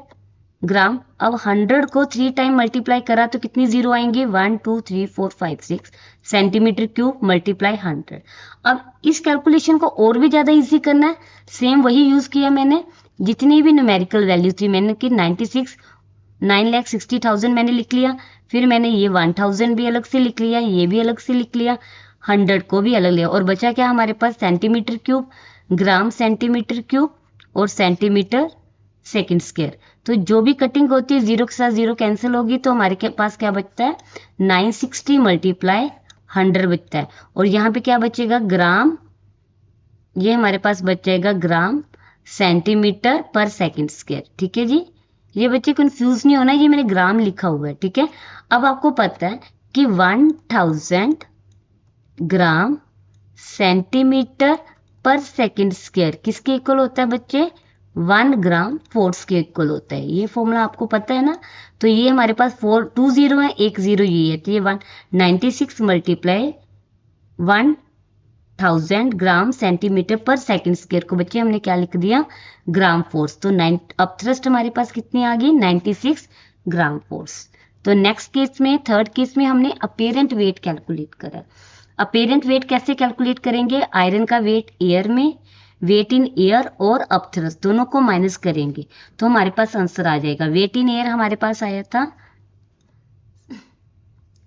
ग्राम। अब 100 को 3 टाइम मल्टीप्लाई करा तो कितनी जीरो आएंगे, 1 2 3 4 5 6 सेंटीमीटर क्यूब मल्टीप्लाई 100। अब इस कैलकुलेशन को और भी ज्यादा इजी करना है, सेम वही यूज किया मैंने, जितनी भी न्यूमेरिकल वैल्यू थी मैंने कि 96 9,60,000 मैंने लिख लिया, फिर मैंने ये 1000 भी अलग से लिख लिया, ये भी अलग से लिख लिया, 100 को भी अलग लिया। और बचा क्या हमारे पास, centimetre cube, gram centimetre cube और सेंटीमीटर सेकंड स्क्वायर। तो जो भी कटिंग होती है जीरो के साथ जीरो कैंसिल होगी, तो हमारे पास क्या बचता है, 960 मल्टीप्लाई 100 बचता है। और यहाँ पे क्या बचेगा, ग्राम, ये हमारे पास बच जाएगा ग्राम सेंटीमीटर पर सेकंड स्क्वायर, ठीक है जी। ये बच्चे कंफ्यूज नहीं होना, ये मैंने ग्राम लिखा हुआ है, ठीक है। अब आपको पता है कि 1000 ग्राम सेंटीमीटर पर सेकंड स्क्वायर किसके इक्वल होता है बच्चे, 1 ग्राम फोर्स के इक्वल होता है। ये फॉर्मूला आपको पता है ना। तो ये हमारे पास 4 2 जीरो है, 1 जीरो ये है, तो ये 96 मल्टीप्लाई 1000 ग्राम सेंटीमीटर पर सेकंड स्क्वायर को बच्चे हमने क्या लिख दिया, ग्राम फोर्स। तो अपथ्रस्ट हमारे पास कितनी आ गई, 96 ग्राम फोर्स। तो नेक्स्ट केस में, थर्ड केस में हमने अपेरेंट वेट कैलकुलेट करा। अपेरेंट वेट कैसे कैलकुलेट करेंगे, आयरन का वेट एयर में, वेट इन एयर और अपथ्रस्ट दोनों को माइनस करेंगे तो हमारे पास आंसर आ जाएगा। वेट इन एयर हमारे पास आया था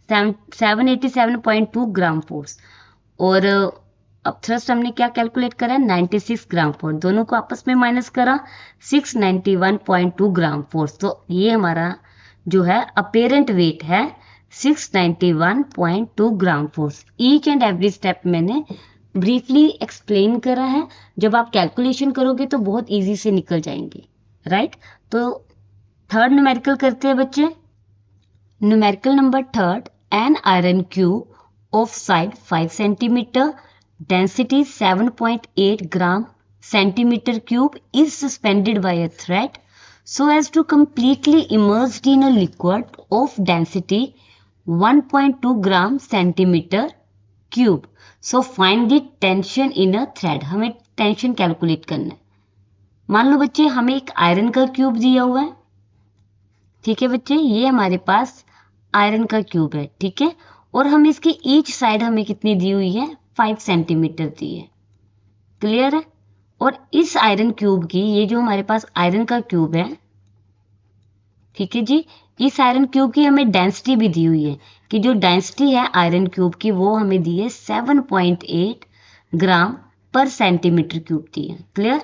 787.2 ग्राम फोर्स, और अपथ्रस्ट हमने क्या कैलकुलेट करा, 96 ग्राम फोर्स। दोनों को आपस में माइनस करा, 691.2 ग्राम फोर्स। तो ये हमारा जो है अपेरेंट वेट है 691.2 gram force. Each and every step मैंने ब्रीफली एक्सप्लेन करा है। जब आप कैलकुलेशन करोगे तो बहुत इजी से निकल जाएंगे, राइट। तो थर्ड न्यूमेरिकल करते हैं बच्चे। Numerical number third, an iron cube of side 5 centimetre, density 7.8 gram centimeter cube is suspended by a thread so as to completely immersed in a liquid of density 1.2 gram centimeter cube. So find the tension in a thread. हमें tension calculate करना है। मान लो बच्चे हमें एक iron का cube दिया हुआ है, ठीक है बच्चे, ये हमारे पास आयरन का क्यूब है, ठीक है, और हम इसकी ईच साइड हमें कितनी दी हुई है, 5 सेंटीमीटर दी है। क्लियर है। और इस आयरन क्यूब की, ये जो हमारे पास आयरन का क्यूब है, ठीक है जी, इस आयरन क्यूब की हमें डेंसिटी भी दी हुई है कि जो डेंसिटी है आयरन क्यूब की वो हमें दी है 7.8 ग्राम पर सेंटीमीटर क्यूब दी है। क्लियर।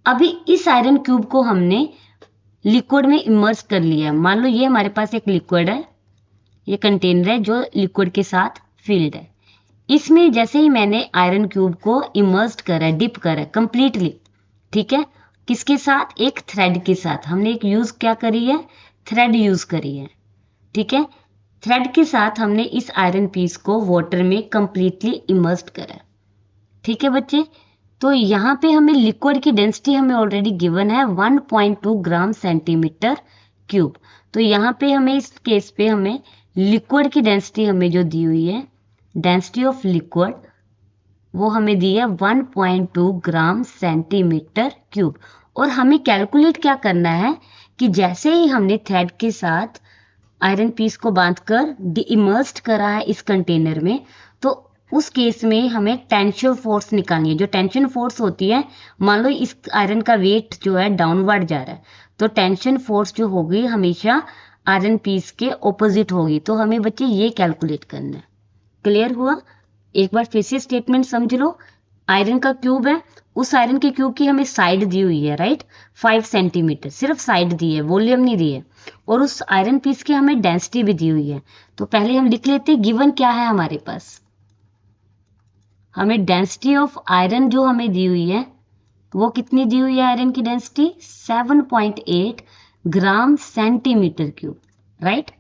अभी इस आयरन क्यूब को हमने लिक्विड में इमर्स कर लिया है। मान लो ये हमारे पास एक लिक्विड है, ये कंटेनर है जो लिक्विड के साथ फिल्ड है। इसमें जैसे ही मैंने आयरन क्यूब को इमर्स्ड करा, डिप करा कंप्लीटली, ठीक है, किसके साथ, एक थ्रेड के साथ। हमने एक यूज क्या करी है, थ्रेड यूज करी है, ठीक है। थ्रेड के साथ हमने इस आयरन पीस को वाटर में कंप्लीटली इमर्स्ड करा, ठीक है बच्चे। तो यहाँ पे हमें लिक्विड की डेंसिटी हमें ऑलरेडी गिवन है 1.2 ग्राम सेंटीमीटर क्यूब। तो यहाँ पे हमें इस केस पे हमें लिक्विड की डेंसिटी हमें जो दी हुई है, डेंसिटी ऑफ लिक्विड, वो हमें दी है 1.2 ग्राम सेंटीमीटर क्यूब। और हमें कैलकुलेट क्या करना है कि जैसे ही हमने थ्रेड के साथ आयरन पीस को बांधकर इमर्स्ड करा है इस कंटेनर में, तो उस केस में हमें टेंशन फोर्स निकालनी है। जो टेंशन फोर्स होती है, मान लो इस आयरन का वेट जो है डाउनवर्ड जा रहा है, तो टेंशन फोर्स जो होगी हमेशा आयरन पीस के ऑपोजिट होगी। तो हमें बच्चे ये कैलकुलेट करना है। क्लियर हुआ। एक बार फिर से स्टेटमेंट समझ लो। आयरन का क्यूब है, उस आयरन के क्यूब की हमें साइड दी हुई है, राइट, 5 सेंटीमीटर, सिर्फ साइड दी है, वॉल्यूम नहीं दी है। और उस आयरन पीस की हमें डेंसिटी भी दी हुई है। तो पहले हम लिख लेते हैं गिवन क्या है हमारे पास। हमें डेंसिटी ऑफ आयरन जो हमें दी हुई है वो कितनी दी हुई है, आयरन की डेंसिटी 7.8 ग्राम सेंटीमीटर क्यूब, राइट।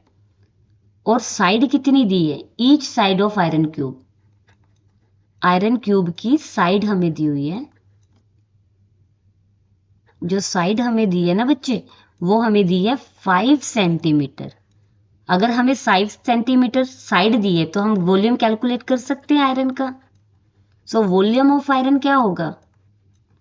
और साइड कितनी दी है, each side of iron cube, iron cube की साइड हमें दी हुई है, जो साइड हमें दी है ना बच्चे, वो हमें दी है 5 सेंटीमीटर। अगर हमें 5 सेंटीमीटर साइड दी है तो हम वॉल्यूम कैलकुलेट कर सकते हैं आयरन का। सो वॉल्यूम ऑफ आयरन क्या होगा,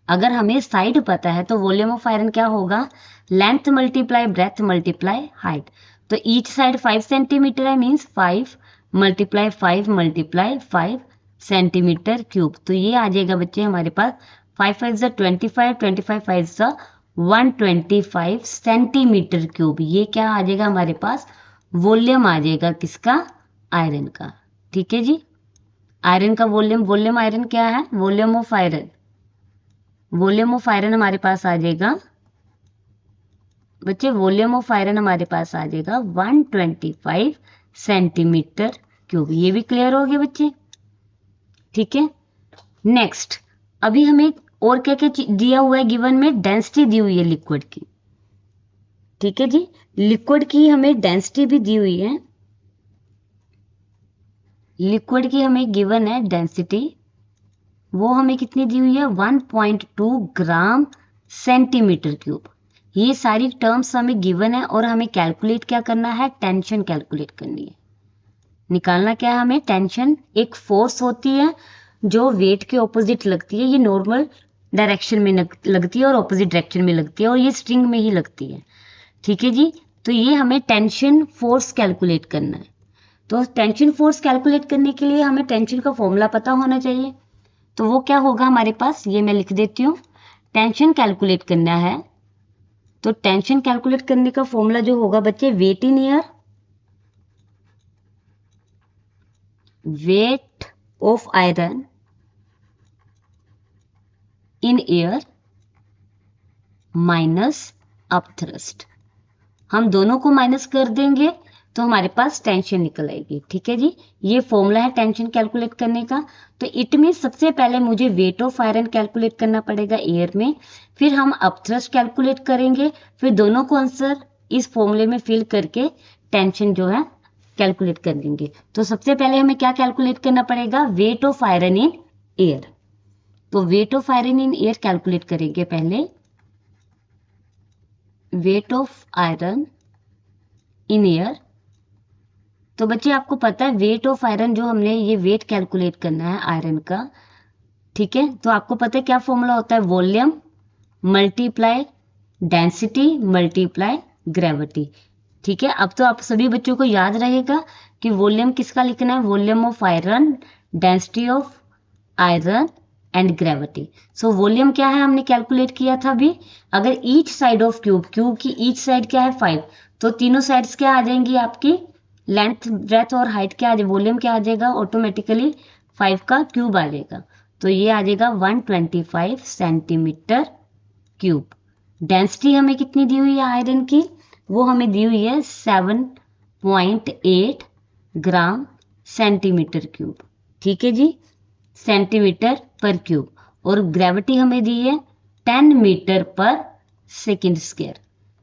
अगर हमें साइड पता है तो वॉल्यूम ऑफ आयरन क्या होगा, length multiply breath multiply height. तो ईच साइड 5 सेंटीमीटर है, means 5 multiply 5 multiply 5 centimetre cube. तो ये आ जाएगा बच्चे हमारे पास 5 5 25, 25 5 125 सेंटीमीटर क्यूब। ये क्या आ जाएगा हमारे पास, वॉल्यूम आ जाएगा किसका, आयरन का। ठीक है जी। आयरन का वॉल्यूम, वॉल्यूम आयरन क्या है, volume of iron, volume of iron हमारे पास आ जाएगा बच्चे, वॉल्यूम ऑफ आयरन हमारे पास आ जाएगा 125 सेंटीमीटर क्यूब। ये भी क्लियर हो गया बच्चे। ठीक है। नेक्स्ट, अभी हमें और क्या क्या दिया हुआ है गिवन में, डेंसिटी दी हुई है लिक्विड की। ठीक है जी, लिक्विड की हमें डेंसिटी भी दी हुई है। लिक्विड की हमें गिवन है डेंसिटी, वो हमें कितनी दी हुई है, 1.2 ग्राम सेंटीमीटर क्यूब। ये सारी टर्म्स हमें गिवन है और हमें कैलकुलेट क्या करना है, टेंशन कैलकुलेट करनी है। निकालना क्या है हमें, टेंशन एक फोर्स होती है जो वेट के ऑपोजिट लगती है। ये नॉर्मल डायरेक्शन में लगती है और ऑपोजिट डायरेक्शन में लगती है, और ये स्ट्रिंग में ही लगती है। ठीक है जी। तो ये हमें टेंशन फोर्स कैलकुलेट करना है। तो टेंशन फोर्स कैलकुलेट करने के लिए हमें टेंशन का फॉर्मूला पता होना चाहिए। तो वो क्या होगा हमारे पास, ये मैं लिख देती हूँ। टेंशन कैलकुलेट करना है तो टेंशन कैलकुलेट करने का फॉर्मूला जो होगा बच्चे, weight in air, weight of iron in air minus upthrust. हम दोनों को माइनस कर देंगे तो हमारे पास टेंशन निकल आएगी। ठीक है जी। ये फॉर्मूला है टेंशन कैलकुलेट करने का। तो इट मीन सबसे पहले मुझे वेट ऑफ आयरन कैलकुलेट करना पड़ेगा एयर में, फिर हम अपथ्रस्ट कैलकुलेट करेंगे, फिर दोनों को आंसर इस फॉर्मूले में फिल करके टेंशन जो है कैलकुलेट कर देंगे। तो सबसे पहले हमें क्या कैलकुलेट करना पड़ेगा, weight of iron in air. तो weight of iron in air calculate करेंगे पहले। Weight of iron in air तो बच्चे आपको पता है वेट ऑफ आयरन, जो हमने ये वेट कैलकुलेट करना है आयरन का, ठीक है। तो आपको पता है क्या फॉर्मूला होता है, volume multiply density multiply gravity, ठीक है। अब तो आप सभी बच्चों को याद रहेगा कि वॉल्यूम किसका लिखना है, volume of iron, density of iron and gravity. So volume क्या है हमने कैलकुलेट किया था अभी, अगर each side of cube, cube की ईच साइड क्या है 5, तो तीनों साइड्स क्या आ जाएंगी आपकी, लेंथ ब्रेथ और हाइट क्या आ जाएगा, वॉल्यूम क्या आ जाएगा, ऑटोमेटिकली 5 का क्यूब आ जाएगा। तो ये आ जाएगा 125 सेंटीमीटर क्यूब। डेंसिटी हमें कितनी दी हुई है आयरन की, वो हमें दी हुई है 7.8 ग्राम सेंटीमीटर क्यूब, ठीक है जी, सेंटीमीटर पर क्यूब। और ग्रेविटी हमें दी है 10 मीटर पर सेकेंड स्क्वायर।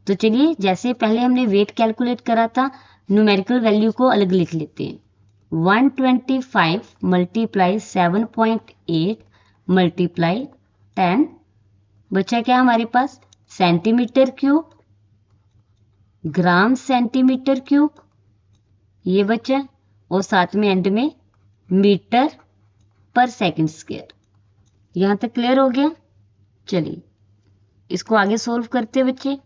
तो चलिए, जैसे पहले हमने वेट कैलकुलेट करा था, न्यूमेरिकल वैल्यू को अलग लिख लेते हैं। 125 मल्टीप्लाई 7.8 मल्टीप्लाई 10, बचा क्या हमारे पास, centimetre cube, gram centimetre cube, ये बचा, और साथ में एंड में मीटर पर सेकंड स्क्वायर। यहां तक क्लियर हो गया। चलिए इसको आगे सोल्व करते हैं बच्चे,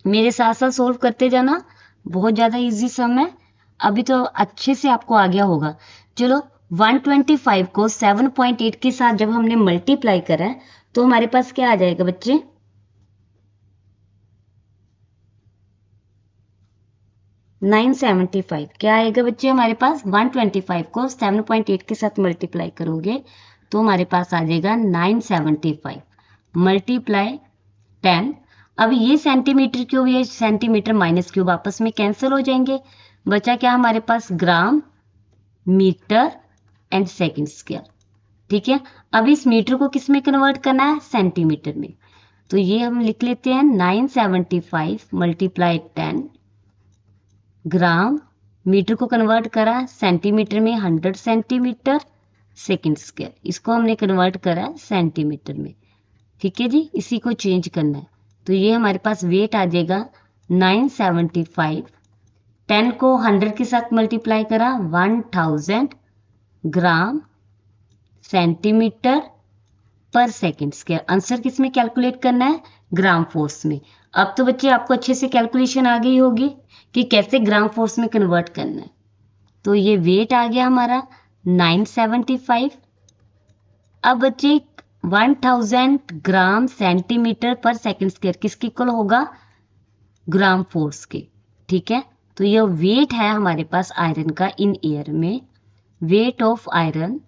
मेरे साथ साथ सोल्व करते जाना, बहुत ज्यादा इजी सम है, अभी तो अच्छे से आपको आ गया होगा। चलो 125 को 7.8 के साथ जब हमने मल्टीप्लाई करा है तो हमारे पास क्या आ जाएगा बच्चे, 975। क्या आएगा बच्चे हमारे पास, 125 को 7.8 के साथ मल्टीप्लाई करोगे तो हमारे पास आ जाएगा 975 मल्टीप्लाई 10। अब ये सेंटीमीटर क्यूब, ये सेंटीमीटर माइनस क्यूब आपस में कैंसिल हो जाएंगे, बचा क्या हमारे पास, gram metre and second square, ठीक है। अब इस मीटर को किस में कन्वर्ट करना है, सेंटीमीटर में। तो ये हम लिख लेते हैं 975 मल्टीप्लाई 10, ग्राम, मीटर को कन्वर्ट करा सेंटीमीटर में, 100 सेंटीमीटर सेकंड स्क्वायर, इसको हमने कन्वर्ट करा सेंटीमीटर में, ठीक है जी। इसी को चेंज करना है, तो ये हमारे पास वेट आ जाएगा 975, 10 को 100 के साथ मल्टीप्लाई करा 1000 ग्राम सेंटीमीटर पर सेकंड स्क्वायर। आंसर किस में कैलकुलेट करना है, ग्राम फोर्स में। अब तो बच्चे आपको अच्छे से कैलकुलेशन आ गई होगी कि कैसे ग्राम फोर्स में कन्वर्ट करना है। तो ये वेट आ गया हमारा 975। अब बच्चे 1000 ग्राम सेंटीमीटर पर सेकंड स्क्वायर किसके इक्वल होगा, ग्राम फोर्स के, ठीक है। तो ये वेट है हमारे पास आयरन का इन एयर में, वेट ऑफ आयरन,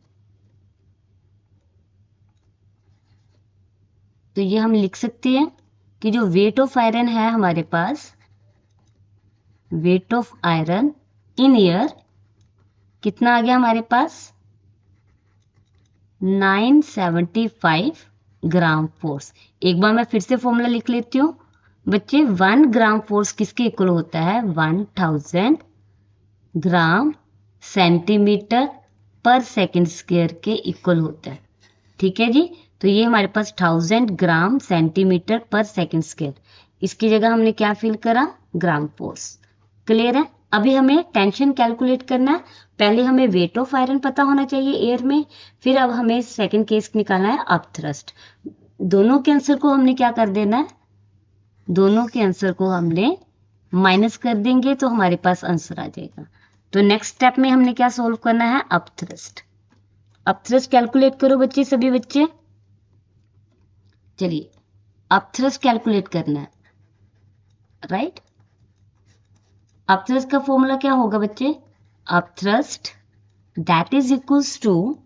तो ये हम लिख सकते हैं कि जो वेट ऑफ आयरन है हमारे पास, weight of iron in air कितना आ गया हमारे पास, 975 ग्राम फोर्स। एक बार मैं फिर से फॉर्मूला लिख लेती हूँ बच्चे, 1 ग्राम फोर्स किसके इक्वल होता है, 1000 ग्राम सेंटीमीटर पर सेकंड स्क्वायर के इक्वल होता है, ठीक है जी। तो ये हमारे पास 1000 ग्राम सेंटीमीटर पर सेकंड स्क्वायर, इसकी जगह हमने क्या फिल करा, ग्राम फोर्स। क्लियर है। अभी हमें टेंशन कैलकुलेट करना है, पहले हमें वेट ऑफ आयरन पता होना चाहिए एयर में, फिर अब हमें सेकंड केस निकालना है अपथ्रस्ट। दोनों के आंसर को हमने क्या कर देना है, दोनों के आंसर को हमने माइनस कर देंगे तो हमारे पास आंसर आ जाएगा। तो नेक्स्ट स्टेप में हमने क्या सोल्व करना है, अपथ्रस्ट। अपथ्रस्ट कैलकुलेट करो बच्चे, सभी बच्चे। चलिए अपथ्रस्ट कैलकुलेट करना है, राइट। अपथ्रस्ट का फॉर्मूला क्या होगा बच्चे, upthrust that is equals to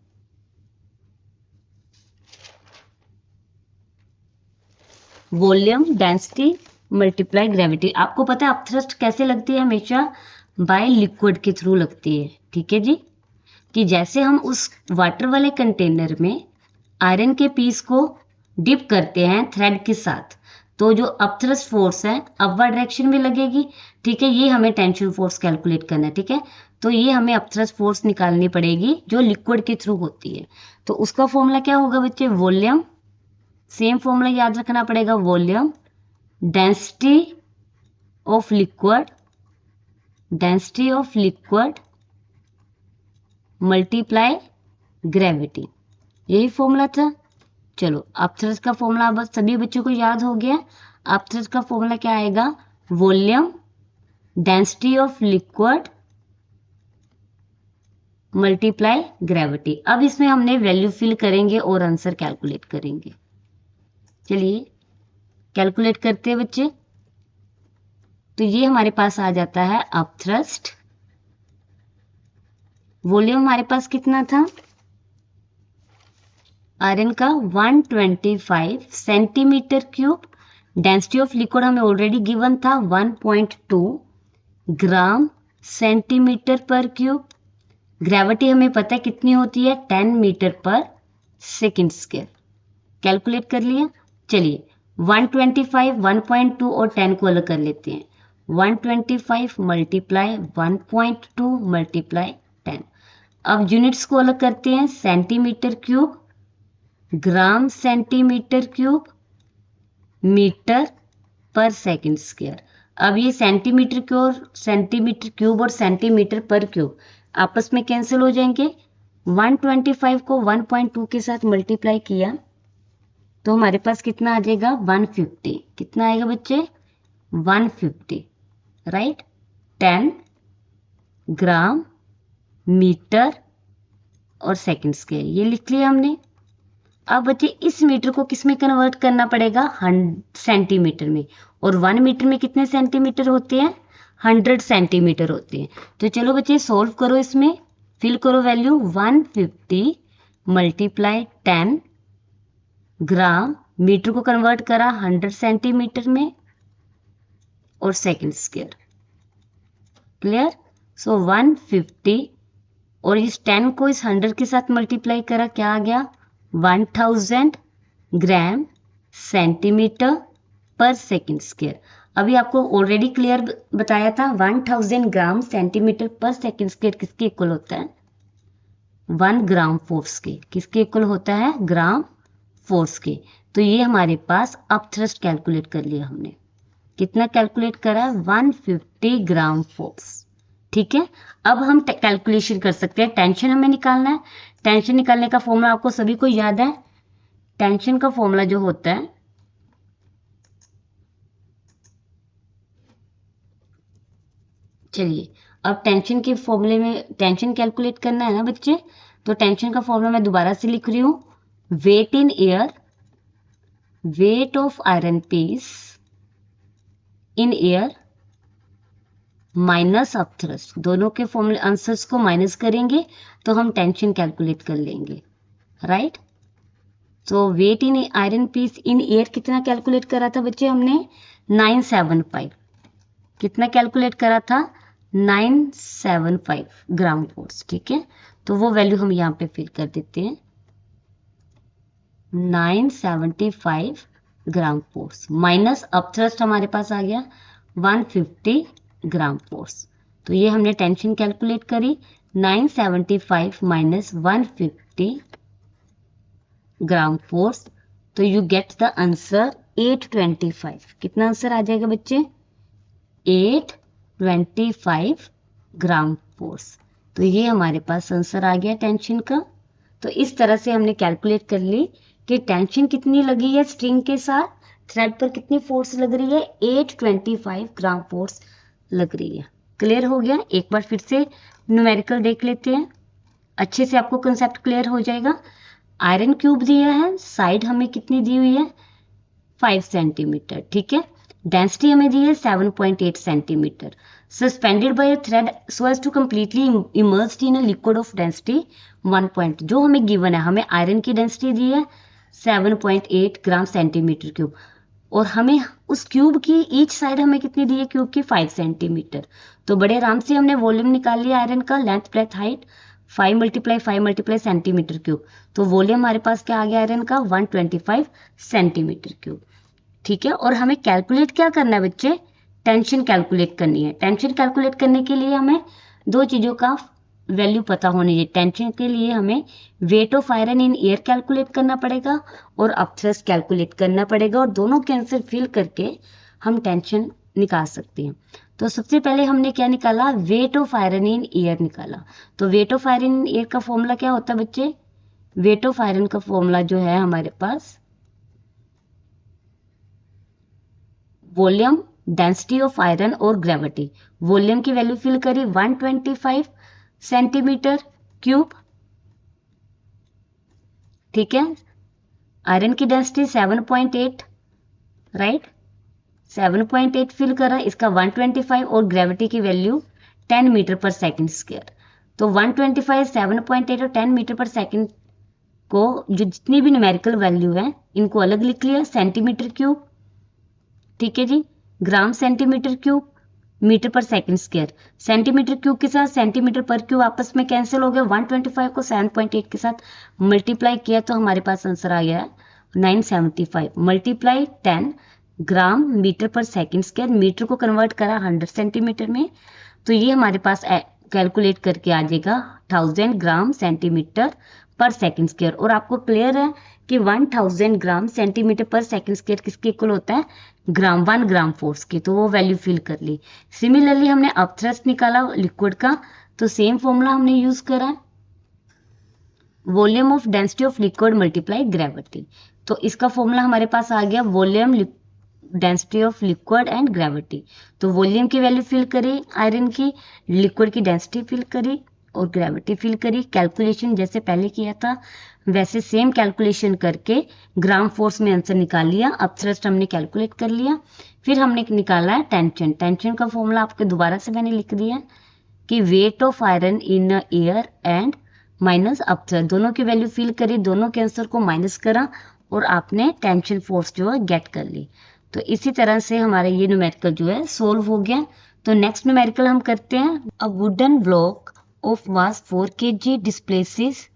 volume density multiply gravity. आपको पता है अपथ्रस्ट कैसे लगती है, हमेशा बाय लिक्विड के थ्रू लगती है, ठीक है जी। कि जैसे हम उस वाटर वाले कंटेनर में आयरन के पीस को डिप करते हैं थ्रेड के साथ, तो जो अपथ्रस्ट फोर्स है अपवर्ड डायरेक्शन में लगेगी, ठीक है। ये हमें टेंशन फोर्स कैलकुलेट करना है, ठीक है। तो ये हमें अपथ्रस्ट फोर्स निकालनी पड़ेगी जो लिक्विड के थ्रू होती है। तो उसका फॉर्मूला क्या होगा बच्चे, वॉल्यूम, सेम फॉर्मूला याद रखना पड़ेगा, volume density of liquid density of liquid multiply gravity, यही फॉर्मूला था। चलो अपथ्रस्ट का फॉर्मूला बस सभी बच्चों को याद हो गया। अपथ्रस्ट का फॉर्मूला क्या आएगा, volume density of liquid multiply gravity. अब इसमें हमने वैल्यू फिल करेंगे और आंसर कैलकुलेट करेंगे। चलिए कैलकुलेट करते हैं बच्चे। तो ये हमारे पास आ जाता है अपथ्रस्ट, वॉल्यूम हमारे पास कितना था आयरन का 125 centimetre cube, density of liquid हमें ऑलरेडी गिवन था 1.2 gram centimetre per cube, gravity हमें पता है कितनी होती है 10 metre per second square. Calculate कर लिया। चलिए 125, 1.2 और 10 को अलग कर लेते हैं। 125 मल्टीप्लाई 1.2 मल्टीप्लाई 10। अब यूनिट्स को अलग करते हैं, centimetre cube, gram centimetre cube, metre per second square. अब ये सेंटीमीटर क्यूब और सेंटीमीटर पर क्यूब आपस में कैंसिल हो जाएंगे। 125 को 1.2 के साथ मल्टीप्लाई किया तो हमारे पास कितना आ जाएगा 150। कितना आएगा बच्चे 150, राइट। 10 ग्राम मीटर और सेकंड स्क्वायर ये लिख लिया हमने। अब बच्चे इस मीटर को किस में कन्वर्ट करना पड़ेगा, सेंटीमीटर में, और 1 मीटर में कितने सेंटीमीटर होते हैं 100 सेंटीमीटर होते हैं। तो चलो बच्चे सॉल्व करो, इसमें फिल करो वैल्यू। 150 मल्टीप्लाई 10 ग्राम, मीटर को कन्वर्ट करा 100 सेंटीमीटर में और सेकंड स्क्वायर। क्लियर। सो 150 और इस 10 को इस 100 के साथ मल्टीप्लाई करा, क्या आ गया 1000 ग्राम सेंटीमीटर पर सेकंड स्क्वायर। अभी आपको ऑलरेडी क्लियर बताया था 1000 ग्राम सेंटीमीटर पर सेकंड स्क्वायर किसके इक्वल होता है 1 ग्राम फोर्स के। किसके इक्वल होता है ग्राम फोर्स के। तो ये हमारे पास अपथ्रस्ट कैलकुलेट कर लिया हमने। कितना कैलकुलेट करा 150 ग्राम फोर्स। ठीक है। अब हम कैलकुलेशन कर सकते हैं, टेंशन हमें निकालना है। टेंशन निकालने का फॉर्मूला आपको सभी को याद है। टेंशन का फॉर्मूला जो होता है, चलिए अब टेंशन के फॉर्मूले में टेंशन कैलकुलेट करना है ना बच्चे, तो टेंशन का फॉर्मूला मैं दोबारा से लिख रही हूं। Weight in air, weight of iron piece in air minus upthrust, दोनों के फॉर्मूले आंसर्स को माइनस करेंगे तो हम टेंशन कैलकुलेट कर लेंगे, राइट। तो weight in iron piece in air कितना कैलकुलेट करा था बच्चे हमने 975। कितना कैलकुलेट करा था 975 ग्राम फोर्स। ठीक है, तो वो वैल्यू हम यहाँ पे फिल कर देते हैं 975 ग्राम फोर्स माइनस अपथ्रस्ट हमारे पास आ गया 150 ग्राम फोर्स। तो ये हमने टेंशन कैलकुलेट करी 975 माइनस 150 ग्राम फोर्स, तो यू गेट द आंसर 825। कितना आंसर आ जाएगा बच्चे 825 ग्राम फोर्स। तो ये हमारे पास आंसर आ गया टेंशन का। तो इस तरह से हमने कैलकुलेट कर ली कि टेंशन कितनी लगी है स्ट्रिंग के साथ, थ्रेड पर कितनी फोर्स लग रही है 825 ग्राम फोर्स लग रही है। क्लियर हो गया। एक बार फिर से न्यूमेरिकल देख लेते हैं, अच्छे से आपको कंसेप्ट क्लियर हो जाएगा। आयरन क्यूब दिया है, साइड हमें कितनी दी हुई है 5 सेंटीमीटर। ठीक है, डेंसिटी हमें दी है 7.8 centimetre. Suspended by a thread so as to completely immersed in a liquid of density 1 point, जो हमें गिवन है, हमें आयरन की डेंसिटी दी है 7.8 ग्राम सेंटीमीटर क्यूब, और हमें उस क्यूब की ईच साइड हमें कितनी दी है क्यूब की 5 सेंटीमीटर। तो बड़े आराम से हमने वॉल्यूम निकाल लिया आयरन का, length breadth height 5 multiply centimetre cube. तो वॉल्यूम हमारे पास क्या आ गया आयरन का 125 सेंटीमीटर क्यूब। ठीक है, और हमें कैलकुलेट क्या करना है बच्चे, टेंशन कैलकुलेट करनी है। टेंशन कैलकुलेट करने के लिए हमें दो चीजों का वैल्यू पता होनी चाहिए। टेंशन के लिए हमें weight of iron in air calculate करना पड़ेगा और अपथ्रस्ट कैलकुलेट करना पड़ेगा, और दोनों के आंसर फिल करके हम टेंशन निकाल सकते हैं। तो सबसे पहले हमने क्या निकाला, wait of iron in air निकाला। तो weight of iron in air का फॉर्मूला क्या होता है बच्चे, वेट ऑफ आयरन का फॉर्मूला जो है हमारे पास वॉल्यूम, डेंसिटी ऑफ आयरन और ग्रेविटी। वॉल्यूम की वैल्यू फिल करी 125 सेंटीमीटर क्यूब, ठीक है। आयरन की डेंसिटी 7.8, राइट, 7.8 फिल करा, इसका 125 और ग्रेविटी की value 10 metre per second square. तो 125, 7.8 और 10 मीटर पर सेकंड को जो जितनी भी न्यूमेरिकल वैल्यू है इनको अलग लिख लिया, सेंटीमीटर क्यूब, ठीक है जी, ग्राम centimetre cube, metre per second square. Centimetre cube के साथ सेंटीमीटर पर क्यूब आपस में कैंसिल हो गया, 125 को 7.8 के साथ मल्टीप्लाई किया तो हमारे पास आंसर आ गया 975 मल्टीप्लाई 10 ग्राम metre per second square. Metre को कन्वर्ट करा 100 सेंटीमीटर में, तो ये हमारे पास कैलकुलेट करके आ जाएगा 1000 ग्राम सेंटीमीटर पर सेकंड स्क्वायर। और आपको क्लियर है कि 1000 ग्राम सेंटीमीटर पर सेकंड स्क्वायर किसके इक्वल होता है, ग्राम, 1 ग्राम फोर्स की। तो वो वैल्यू फिल कर ली। सिमिलरली हमने अपथ्रस्ट निकाला लिक्विड का, तो सेम फॉर्मूला हमने यूज करा, volume of density of liquid multiply gravity. तो इसका फॉर्मूला हमारे पास आ गया volume density of liquid and gravity. तो वॉल्यूम की वैल्यू फिल करी आयरन की, लिक्विड की डेंसिटी फिल करी और ग्रेविटी फिल करी। कैलकुलेशन जैसे पहले किया था वैसे सेम कैलकुलेशन करके ग्राम फोर्स में आंसर निकाल लिया। अपथ्रस्ट हमने कैलकुलेट कर लिया। फिर हमने निकाला है टेंशन। टेंशन का फॉर्मूला आपके दोबारा से मैंने लिख दिया कि wait of iron in air and minus upthrust, दोनों की वैल्यू फिल करी, दोनों के आंसर को माइनस करा और आपने टेंशन फोर्स जो है गेट कर ली। तो इसी तरह से हमारा ये न्यूमेरिकल जो है सोल्व हो गया। तो नेक्स्ट न्यूमेरिकल हम करते हैं, a wooden block of mass 4 kg displaces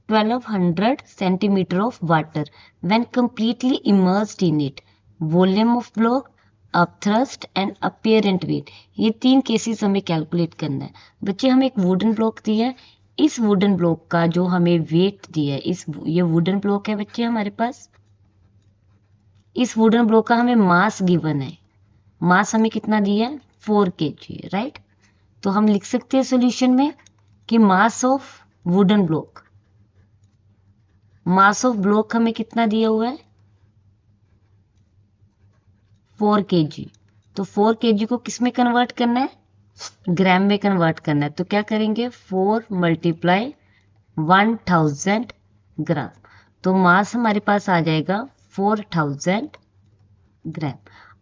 1200 centimeter of water when completely immersed in it. Volume of block, upthrust and apparent weight. ये 3 केसेस हमें कैलकुलेट करना है। बच्चे हमें एक वुडन ब्लॉक दिया है, इस वुडन ब्लॉक का जो हमें वेट दिया है, ये वुडन ब्लॉक है बच्चे हमारे पास। इस वुडन ब्लॉक का हमें मास गिवन है, मास हमें कितना दिया है 4 kg, राइट। तो हम लिख सकते हैं सॉल्यूशन में कि mass of wooden block, mass of block हमें कितना दिया हुआ है 4 kg। तो 4 kg को किस में कन्वर्ट करना है, ग्राम में कन्वर्ट करना है। तो क्या करेंगे 4 मल्टीप्लाई 1000 ग्राम, तो मास हमारे पास आ जाएगा 4000 ग्राम।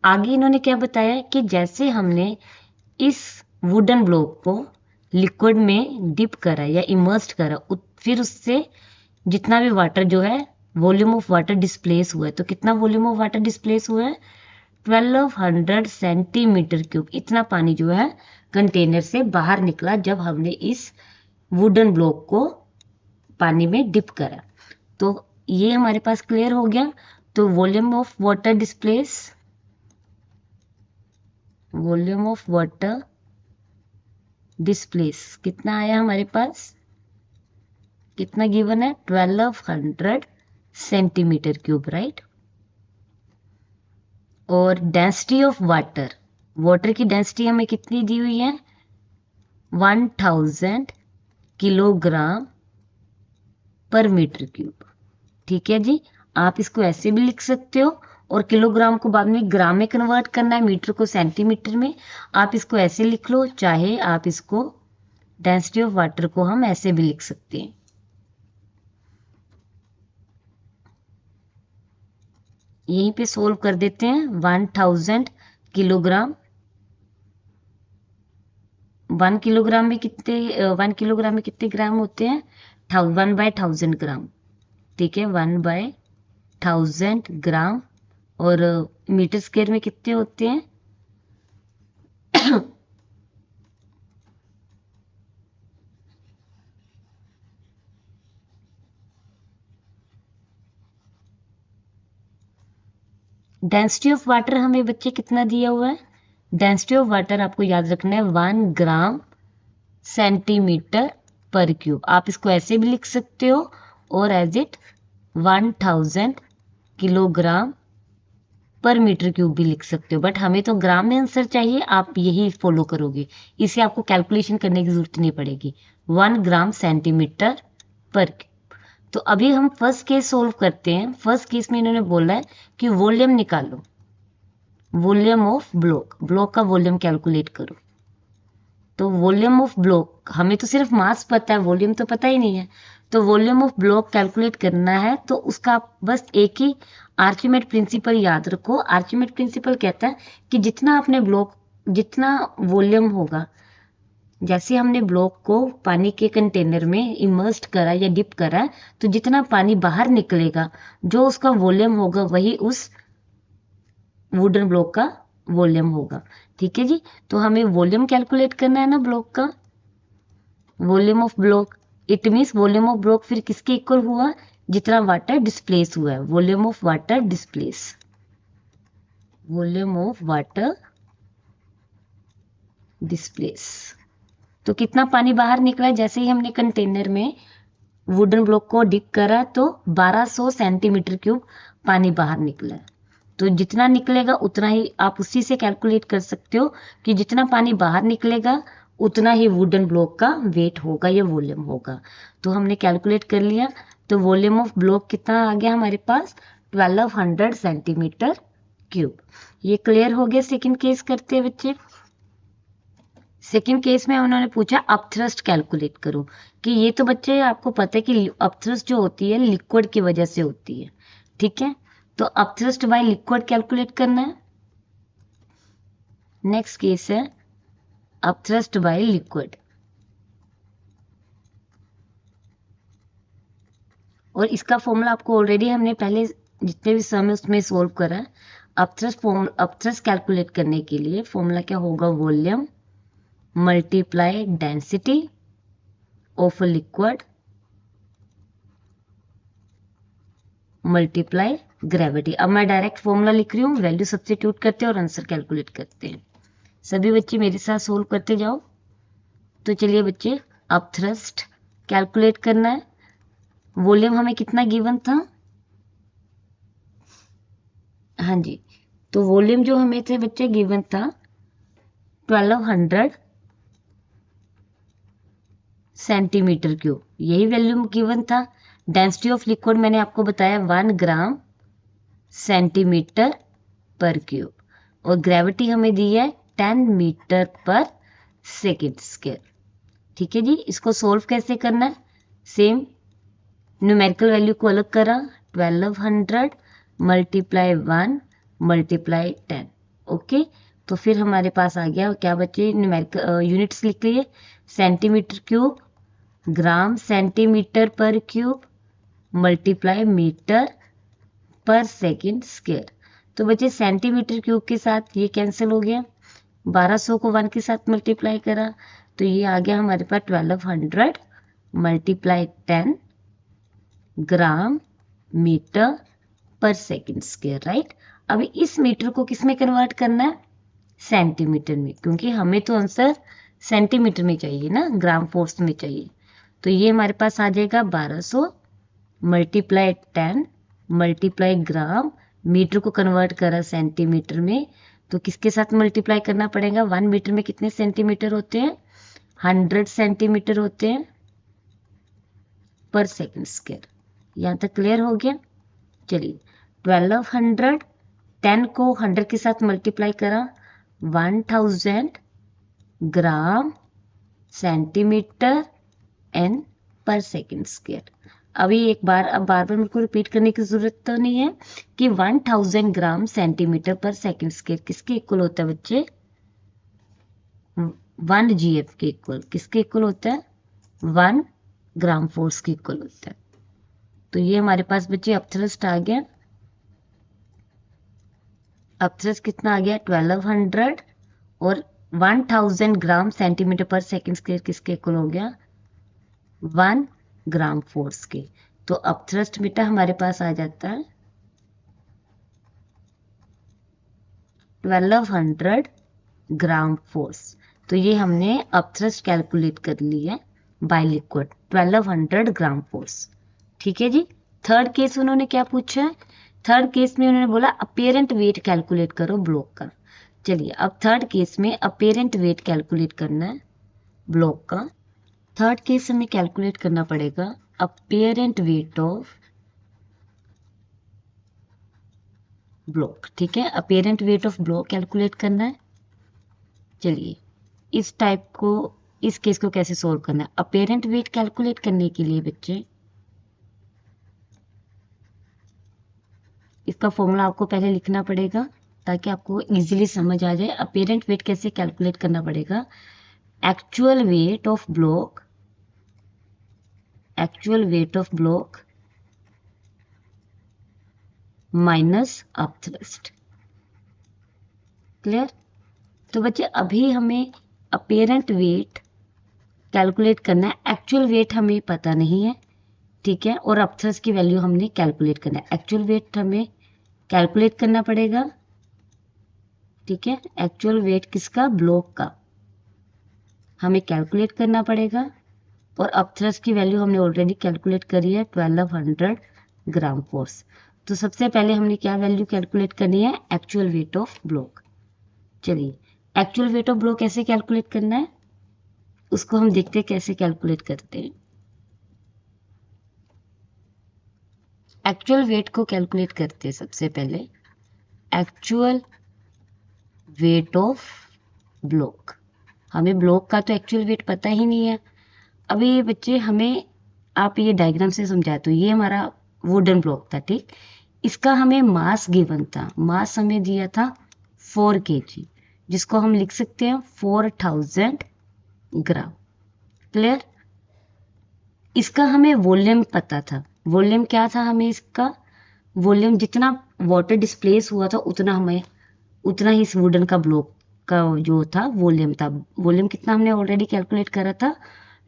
आगे इन्होंने क्या बताया कि जैसे हमने इस वुडन ब्लॉक को लिक्विड में डिप करा या इमर्स्ड करा, फिर उससे जितना भी वाटर जो है वॉल्यूम ऑफ वाटर डिस्प्लेस हुआ है। तो कितना वॉल्यूम ऑफ वाटर डिस्प्लेस हुआ है 1200 सेंटीमीटर क्यूब। इतना पानी जो है कंटेनर से बाहर निकला जब हमने इस वुडन ब्लॉक को पानी में डिप करा। तो ये हमारे पास क्लियर हो गया। तो volume of water displace, volume of water displace कितना आया हमारे पास, कितना गिवन है 1200 सेंटीमीटर क्यूब, राइट। और डेंसिटी ऑफ वाटर, वाटर की डेंसिटी हमें कितनी दी हुई है 1000 किलोग्राम पर मीटर क्यूब, ठीक है जी। आप इसको ऐसे भी लिख सकते हो और किलोग्राम को बाद में ग्राम में कन्वर्ट करना है, मीटर को सेंटीमीटर में। आप इसको ऐसे लिख लो, चाहे आप इसको डेंसिटी ऑफ वाटर को हम ऐसे भी लिख सकते हैं। यहीं पे सोल्व कर देते हैं। 1000 किलोग्राम, 1 किलोग्राम में कितने 1 किलोग्राम में कितने ग्राम होते हैं 1/1000 ग्राम, ठीक है, 1/1000 ग्राम। और मीटर स्क्वायर में कितने होते हैं डेंसिटी ऑफ वाटर हमें बच्चे कितना दिया हुआ है, डेंसिटी ऑफ वाटर आपको याद रखना है 1 ग्राम सेंटीमीटर पर क्यूब। आप इसको ऐसे भी लिख सकते हो और एज इट 1000 किलोग्राम पर मीटर क्यूब भी लिख सकते हो, बट हमें तो ग्राम में आंसर चाहिए, आप यही फॉलो करोगे, इसे आपको कैलकुलेशन करने की जरूरत नहीं पड़ेगी। 1 ग्राम सेंटीमीटर पर क्यूब। तो अभी हम फर्स्ट केस सोल्व करते हैं। फर्स्ट केस में इन्होंने बोला है कि वॉल्यूम निकालो, वॉल्यूम ऑफ ब्लॉक, ब्लॉक का वॉल्यूम कैलकुलेट करो। तो वॉल्यूम ऑफ ब्लॉक, हमें तो सिर्फ मास पता है, वॉल्यूम तो पता ही नहीं है। तो वॉल्यूम ऑफ ब्लॉक कैलकुलेट करना है तो उसका आप बस एक ही आर्चिमेड प्रिंसिपल याद रखो। आर्चिमेड प्रिंसिपल कहता है कि जितना आपने ब्लॉक, जितना वॉल्यूम होगा, जैसे हमने ब्लॉक को पानी के कंटेनर में इमर्स्ड करा या डिप करा, तो जितना पानी बाहर निकलेगा, जो उसका वॉल्यूम होगा, वही उस वुडन ब्लॉक का वॉल्यूम होगा। ठीक है जी। तो हमें वॉल्यूम कैलकुलेट करना है ना ब्लॉक का, volume of block. It means volume of block फिर किसके इक्वल हुआ, जितना वाटर डिस्प्लेस हुआ है, volume of water displace, volume of water displace. तो कितना पानी बाहर निकला, जैसे ही हमने कंटेनर में वुडन ब्लॉक को डिप करा तो 1200 सेंटीमीटर क्यूब पानी बाहर निकला। तो जितना निकलेगा उतना ही आप उसी से कैलकुलेट कर सकते हो कि जितना पानी बाहर निकलेगा उतना ही वुडन ब्लॉक का वेट होगा या वॉल्यूम होगा। तो हमने कैलकुलेट कर लिया। तो वॉल्यूम ऑफ ब्लॉक कितना आ गया हमारे पास, 1200 सेंटीमीटर क्यूब। ये क्लियर हो गया। सेकंड केस करते हैं बच्चे। सेकंड केस में उन्होंने पूछा अपथ्रस्ट कैलकुलेट करो। कि ये तो बच्चे आपको पता है कि अपथ्रस्ट जो होती है लिक्विड की वजह से होती है। ठीक है, तो अपथ्रस्ट बाय लिक्विड कैलकुलेट करना है। नेक्स्ट केस है अपथ्रस्ट बाय लिक्विड, और इसका फॉर्मूला आपको ऑलरेडी हमने पहले जितने भी सम है उसमें सोल्व करा है। अपथ्रस्ट कैलकुलेट करने के लिए फॉर्मूला क्या होगा, volume multiply density of liquid multiply gravity. अब मैं डायरेक्ट फॉर्मूला लिख रही हूँ, वैल्यू सब्स्टिट्यूट करते हैं और आंसर कैलकुलेट करते हैं। सभी बच्चे मेरे साथ सोल्व करते जाओ। तो चलिए बच्चे, अपथ्रस्ट कैलकुलेट करना है। वॉल्यूम हमें कितना गिवन था, हाँ जी, तो वॉल्यूम जो हमें थे बच्चे गिवन था 1200 सेंटीमीटर क्यूब, यही वैल्यूम गिवन था। डेंसिटी ऑफ लिक्विड मैंने आपको बताया 1 ग्राम सेंटीमीटर पर क्यूब, और ग्रेविटी हमें दी है 10 मीटर पर सेकेंड स्क्वायर। ठीक है जी। इसको सोल्व कैसे करना है, सेम न्यूमेरिकल वैल्यू को अलग करा, 1200 मल्टीप्लाई 1 मल्टीप्लाई 10। ओके, तो फिर हमारे पास आ गया क्या बच्चे, न्यूमेरिकल यूनिट्स लिख लिए, centimetre cube, gram centimetre per cube multiply metre per second square. तो बच्चे सेंटीमीटर क्यूब के साथ ये कैंसिल हो गया, 1200 को 1 के साथ मल्टीप्लाई करा, तो ये आ गया हमारे पास 1200 मल्टीप्लाई 10 ग्राम metre per second square, right. अभी इस मीटर को किस में कन्वर्ट करना है, सेंटीमीटर में, क्योंकि हमें तो आंसर सेंटीमीटर में चाहिए ना, ग्राम फोर्स में चाहिए। तो ये हमारे पास आ जाएगा 1200 मल्टीप्लाई 10 मल्टीप्लाई ग्राम, मीटर को कन्वर्ट करा सेंटीमीटर में, तो किसके साथ मल्टीप्लाई करना पड़ेगा, 1 मीटर में कितने सेंटीमीटर होते हैं, 100 सेंटीमीटर होते हैं पर सेकेंड स्क्वायर। यहाँ तक क्लियर हो गया। चलिए 1200, 10 को 100 के साथ मल्टीप्लाई करा, 1000 ग्राम सेंटीमीटर एन पर सेकेंड स्क्वायर। अभी एक बार, अब बार बार मेरे को रिपीट करने की जरूरत तो नहीं है कि 1000 ग्राम सेंटीमीटर पर सेकेंड स्क्वायर किसके इक्वल होता है बच्चे, 1 GF के इक्वल। किसके इक्वल होता है, 1 ग्राम फोर्स के इक्वल होता है। तो ये हमारे पास बच्चे अपथ्रस्ट आ गया। अपथ्रस्ट कितना आ गया, 1200, और 1000 ग्राम सेंटीमीटर पर सेकेंड स्क्वायर किसके इक्वल हो गया, 1 ग्राम फोर्स के। तो अपथ्रस्ट बेटा हमारे पास आ जाता है 1200 ग्राम फोर्स। तो ये हमने अपथ्रस्ट कैलकुलेट कर ली है बाय लिक्विड, 1200 ग्राम फोर्स। ठीक है जी। थर्ड केस उन्होंने क्या पूछा है थर्ड केस में उन्होंने बोला अपेरेंट वेट कैलकुलेट करो ब्लॉक का। चलिए अब थर्ड केस में अपेरेंट वेट कैलकुलेट करना है ब्लॉक का। थर्ड केस हमें कैलकुलेट करना पड़ेगा अपेरेंट वेट ऑफ ब्लॉक। ठीक है, apparent wait of block calculate करना है। चलिए इस टाइप को, इस केस को कैसे सोल्व करना है। अपेरेंट वेट कैलकुलेट करने के लिए बच्चे इसका फॉर्मूला आपको पहले लिखना पड़ेगा ताकि आपको इजीली समझ आ जाए। अपेरेंट वेट कैसे कैलकुलेट करना पड़ेगा, actual wait of block, actual wait of block minus upthrust. Clear. तो बच्चे अभी हमें अपेरेंट वेट कैलकुलेट करना है, एक्चुअल वेट हमें पता नहीं है। ठीक है, और अपथ्रस्ट की वैल्यू हमने कैलकुलेट करना है। एक्चुअल वेट हमें कैलकुलेट करना पड़ेगा। ठीक है, एक्चुअल वेट किसका, ब्लॉक का हमें कैलकुलेट करना पड़ेगा। और अपथ्रस्ट की वैल्यू हमने ऑलरेडी कैलकुलेट करी है 1200 ग्राम फोर्स। तो सबसे पहले हमने क्या वैल्यू कैलकुलेट करनी है, एक्चुअल वेट ऑफ ब्लॉक। चलिए एक्चुअल वेट ऑफ ब्लॉक कैसे कैलकुलेट करना है उसको हम देखते हैं कैसे कैलकुलेट करते हैं। एक्चुअल वेट को कैलकुलेट करते हैं सबसे पहले एक्चुअल वेट ऑफ ब्लॉक। हमें ब्लॉक का तो एक्चुअल वेट पता ही नहीं है। अभी ये बच्चे हमें आप ये डायग्राम से समझा, तो ये हमारा वुडन ब्लॉक था। ठीक, इसका हमें मास गिवन था, मास हमें दिया था 4 kg, जिसको हम लिख सकते हैं 4000 ग्राम। क्लियर। इसका हमें वॉल्यूम पता था, वॉल्यूम क्या था, हमें इसका वॉल्यूम जितना वाटर डिस्प्लेस हुआ था उतना ही इस वुडन का ब्लॉक का जो था वॉल्यूम था। वॉल्यूम कितना हमने ऑलरेडी कैलकुलेट करा था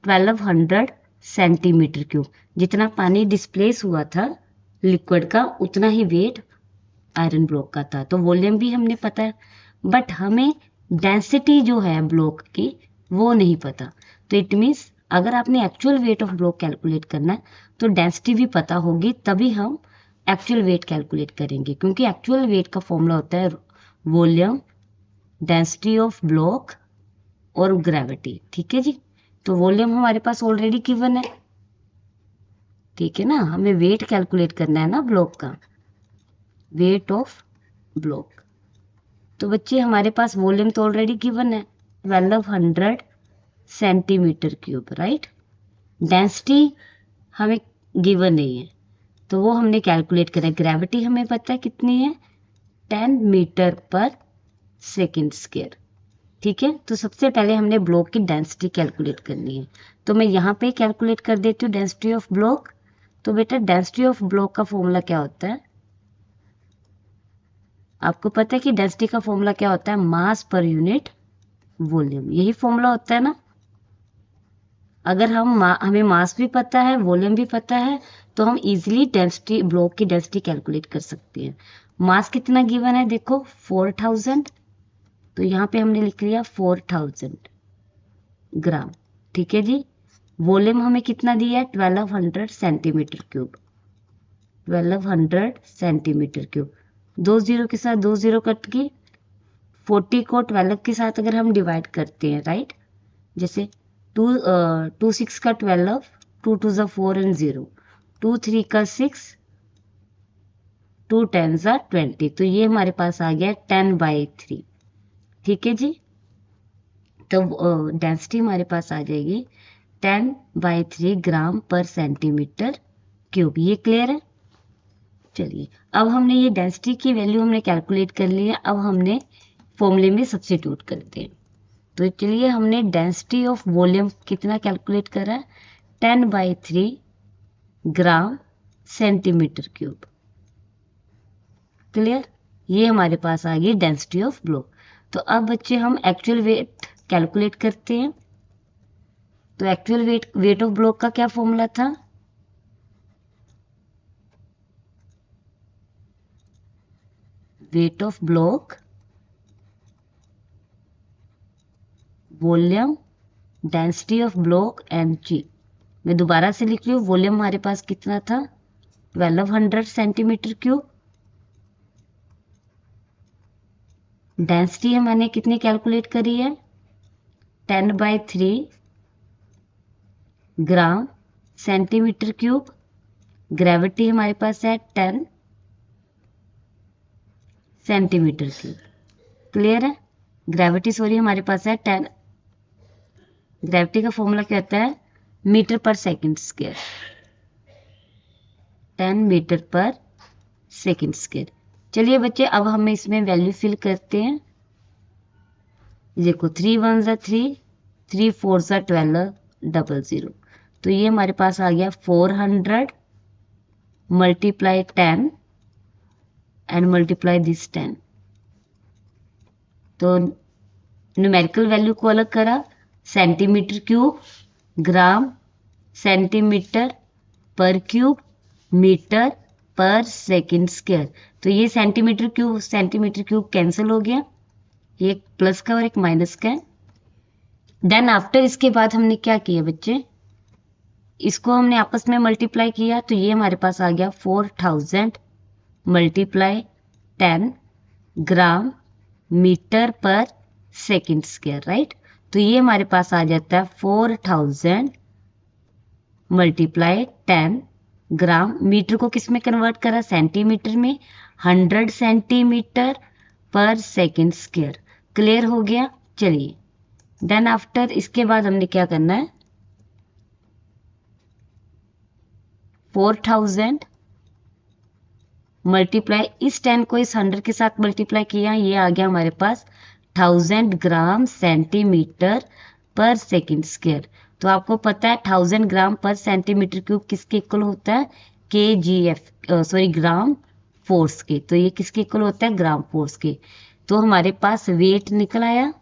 1200 सेंटीमीटर क्यूब। जितना पानी डिस्प्लेस हुआ था लिक्विड का उतना ही वेट आयरन ब्लॉक का था। तो वॉल्यूम भी हमने पता है, बट हमें डेंसिटी जो है ब्लॉक की वो नहीं पता। तो इट मीन्स अगर आपने actual wait of block calculate करना है तो डेंसिटी भी पता होगी, तभी हम एक्चुअल वेट कैलकुलेट करेंगे। क्योंकि एक्चुअल वेट का फॉर्मूला होता है वॉल्यूम, डेंसिटी ऑफ ब्लॉक और ग्रेविटी। ठीक है जी, तो वॉल्यूम हमारे पास ऑलरेडी गिवन है। ठीक है ना, हमें वेट कैलकुलेट करना है ना ब्लॉक का, वेट ऑफ ब्लॉक। तो बच्चे हमारे पास वॉल्यूम तो ऑलरेडी गिवन है 1200 सेंटीमीटर क्यूब, राइट। डेंसिटी हमें गिवन नहीं है तो वो हमने कैलकुलेट करा। ग्रेविटी हमें पता है कितनी है, 10 मीटर पर सेकेंड स्क्वायर। ठीक है, तो सबसे पहले हमने ब्लॉक की डेंसिटी कैलकुलेट करनी है। तो मैं यहाँ पे कैलकुलेट कर देती हूँ डेंसिटी ऑफ ब्लॉक। तो बेटा डेंसिटी ऑफ ब्लॉक का फॉर्मूला क्या होता है, आपको पता है कि डेंसिटी का फॉर्मूला क्या होता है, मास पर यूनिट वॉल्यूम। यही फॉर्मूला होता है ना। अगर हमें मास भी पता है, वॉल्यूम भी पता है, तो हम इजीली डेंसिटी, ब्लॉक की डेंसिटी कैलकुलेट कर सकते हैं। मास कितना गिवन है देखो 4000, तो यहाँ पे हमने लिख लिया 4000 ग्राम। ठीक है जी, वॉल्यूम हमें कितना दिया है 1200 centimetre cube, 1200 centimetre cube. 2 zero के साथ 2 जीरो कट गई, 40 को 12 के साथ अगर हम डिवाइड करते हैं, राइट, जैसे 2 6 का 12, 2 2 ज़ा 4 एंड 0, 2 3 का 6, 2 10 ज़ा 20, तो ये हमारे पास आ गया 10/3। ठीक है जी, तो डेंसिटी हमारे पास आ जाएगी 10/3 ग्राम पर सेंटीमीटर क्यूब। ये क्लियर है। चलिए अब हमने ये डेंसिटी की वैल्यू हमने कैलकुलेट कर ली है, अब हमने फॉर्मूले में सब्स्टिट्यूट करते हैं। तो चलिए हमने डेंसिटी ऑफ वॉल्यूम कितना कैलकुलेट करा है 10/3 ग्राम सेंटीमीटर क्यूब। क्लियर, ये हमारे पास आ गई डेंसिटी ऑफ ब्लॉक। तो अब बच्चे हम एक्चुअल वेट कैलकुलेट करते हैं। तो एक्चुअल वेट ऑफ ब्लॉक का क्या फॉर्मूला था, weight of block volume density of block and g. मैं दोबारा से लिख रही हूँ, वॉल्यूम हमारे पास कितना था 1200 सेंटीमीटर क्यूब, डेंसिटी हमने कितनी कैलकुलेट करी है 10/3 ग्राम सेंटीमीटर क्यूब। ग्रेविटी हमारे पास है 10 सेंटीमीटर क्यूब। क्लियर है? ग्रेविटी सॉरी हमारे पास है 10। ग्रेविटी का फॉर्मूला क्या होता है metre per second square, 10 metre per second square. चलिए बच्चे अब हम इसमें वैल्यू फिल करते हैं। देखो 3 1 3, 3 4 12 00। तो ये हमारे पास आ गया 400 मल्टीप्लाई 10 एंड मल्टीप्लाई दिस 10। तो न्यूमेरिकल वैल्यू को अलग करा, centimetre cube, gram, centimetre per cube, metre per second square. तो ये सेंटीमीटर क्यूब कैंसिल हो गया, ये एक प्लस का और एक माइनस का है। देन आफ्टर इसके बाद हमने क्या किया बच्चे, इसको हमने आपस में मल्टीप्लाई किया, तो ये हमारे पास आ गया 4000 मल्टीप्लाई 10 ग्राम metre per second square, right. तो ये हमारे पास आ जाता है 4000 मल्टीप्लाई 10 ग्राम। मीटर को किस में कन्वर्ट करा सेंटीमीटर में, 100 सेंटीमीटर पर सेकंड स्क्वायर। क्लियर हो गया? चलिए देन आफ्टर इसके बाद हमने क्या करना है, 4000 मल्टीप्लाई इस 10 को इस 100 के साथ मल्टीप्लाई किया, ये आ गया हमारे पास 1000 ग्राम सेंटीमीटर पर सेकंड स्क्वायर। तो आपको पता है 1000 ग्राम पर सेंटीमीटर क्यूब किसके इक्वल होता है ग्राम फोर्स के। तो ये किसके इक्वल होता है ग्राम फोर्स के। तो हमारे पास वेट निकल आया,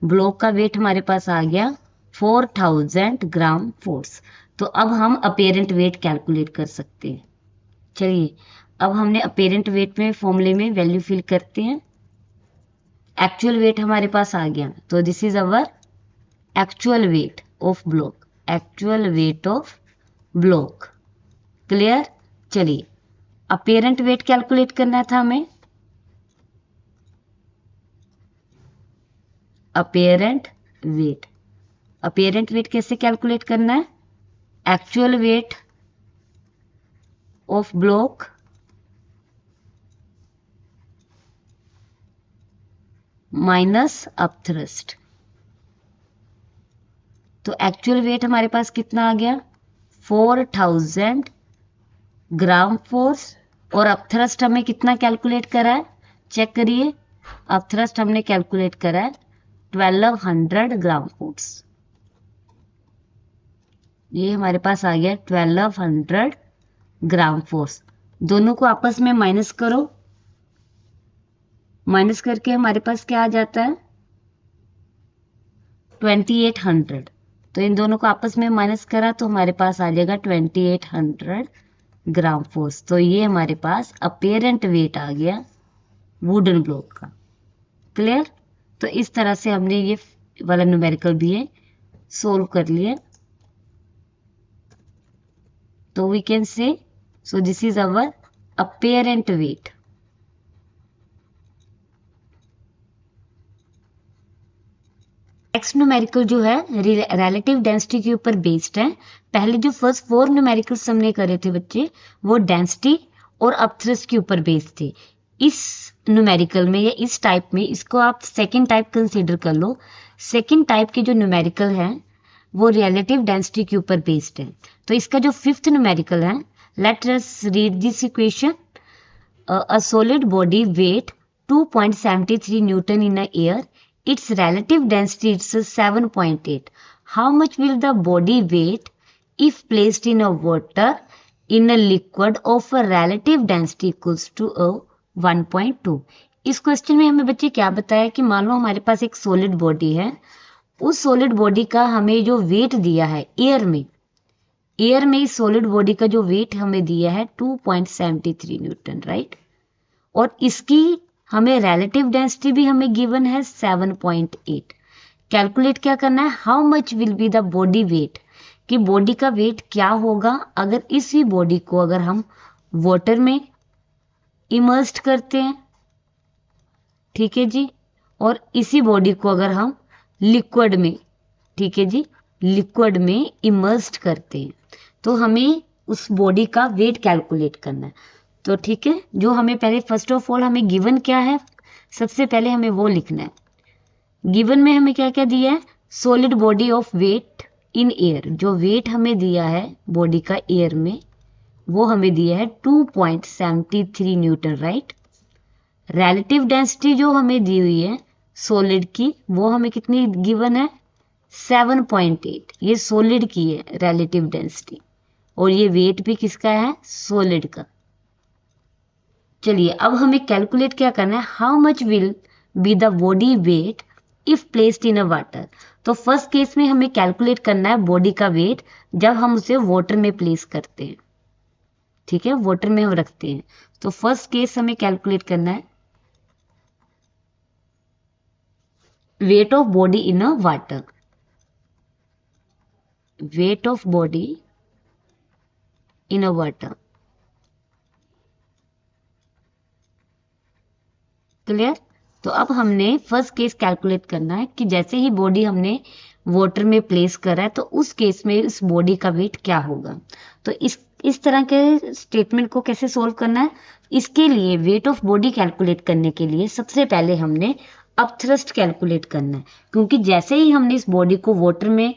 ब्लॉक का वेट हमारे पास आ गया 4000 ग्राम फोर्स। तो अब हम अपेरेंट वेट कैलकुलेट कर सकते हैं। चलिए अब हमने अपेरेंट वेट में फॉर्मूले में वैल्यू फिल करते हैं। एक्चुअल वेट हमारे पास आ गया, तो this is our actual wait of block, actual wait of block. Clear? चलिए अपेरेंट वेट कैलकुलेट करना था हमें। अपेरेंट वेट कैसे कैलकुलेट करना है, actual wait of block minus upthrust. तो एक्चुअल वेट हमारे पास कितना आ गया 4000 ग्राम फोर्स, और अपथ्रस्ट हमें कितना कैलकुलेट करा है, चेक करिए। अपथ्रस्ट हमने कैलकुलेट करा है 1200 ग्राम फोर्स। ये हमारे पास आ गया 1200 ग्राम फोर्स। दोनों को आपस में माइनस करो, माइनस करके हमारे पास क्या आ जाता है 2800। तो इन दोनों को आपस में माइनस करा तो हमारे पास आ जाएगा 2800 ग्राम फोर्स। तो ये हमारे पास अपेरेंट वेट आ गया वुडन ब्लॉक का। क्लियर? तो इस तरह से हमने ये वाला न्यूमेरिकल भी है सोल्व कर लिया। तो we can say so this is our apparent weight. Next numerical जो है रिलेटिव डेंसिटी के ऊपर बेस्ड है। पहले जो फर्स्ट 4 न्यूमेरिकल्स हमने करे थे बच्चे वो डेंसिटी और अपथ्रस्ट के ऊपर बेस्ड थे। इस न्यूमेरिकल में या इस टाइप में इसको आप सेकंड टाइप कंसीडर कर लो। सेकंड टाइप के जो न्यूमेरिकल हैं वो रिलेटिव डेंसिटी के ऊपर बेस्ड है। तो इसका जो 5th न्यूमेरिकल है, let us read this equation. A solid body weight 2.73 Newton in a air, its relative density is 7.8. How much will the body weight if placed in a water in a liquid of a relative density equals to 1.2? इस question में हमें बच्चे क्या बताया कि मान लो हमारे पास एक सॉलिड बॉडी है, उस सॉलिड बॉडी का हमें जो वेट दिया है एयर में इस सॉलिड बॉडी का जो वेट हमें दिया है 2.73 न्यूटन, राइट। और इसकी हमें रिलेटिव डेंसिटी भी हमें गिवन है 7.8। कैलकुलेट क्या करना है, how much will be the body weight, कि बॉडी का वेट क्या होगा अगर इसी बॉडी को अगर हम वाटर में इमर्स्ड करते हैं। ठीक है जी। और इसी बॉडी को अगर हम लिक्विड में, ठीक है जी, लिक्विड में इमर्स्ड करते हैं तो हमें उस बॉडी का वेट कैलकुलेट करना है। तो ठीक है, जो हमें पहले फर्स्ट ऑफ ऑल हमें गिवन क्या है, सबसे पहले हमें वो लिखना है। गिवन में हमें क्या क्या दिया है, solid body of weight in air, जो वेट हमें दिया है बॉडी का एयर में वो हमें दिया है 2.73 न्यूटन, राइट। रिलेटिव डेंसिटी जो हमें दी हुई है सॉलिड की वो हमें कितनी गिवन है, 7.8। ये सॉलिड की है रिलेटिव डेंसिटी, और ये वेट भी किसका है, सॉलिड का। चलिए अब हमें कैलकुलेट क्या करना है, how much will be the body weight if placed in a water. तो फर्स्ट केस में हमें कैलकुलेट करना है बॉडी का वेट जब हम उसे वाटर में प्लेस करते हैं, ठीक है, वाटर में हम रखते हैं। तो फर्स्ट केस हमें कैलकुलेट करना है weight of body in a water, wait of body in a water, clear. तो अब हमने फर्स्ट केस कैलकुलेट करना है कि जैसे ही बॉडी हमने वाटर में प्लेस करा है तो उस केस में इस बॉडी का वेट क्या होगा। तो इस तरह के स्टेटमेंट को कैसे सोल्व करना है, इसके लिए वेट ऑफ बॉडी कैलकुलेट करने के लिए सबसे पहले हमने अपथ्रस्ट कैलकुलेट करना है, क्योंकि जैसे ही हमने इस बॉडी को वाटर में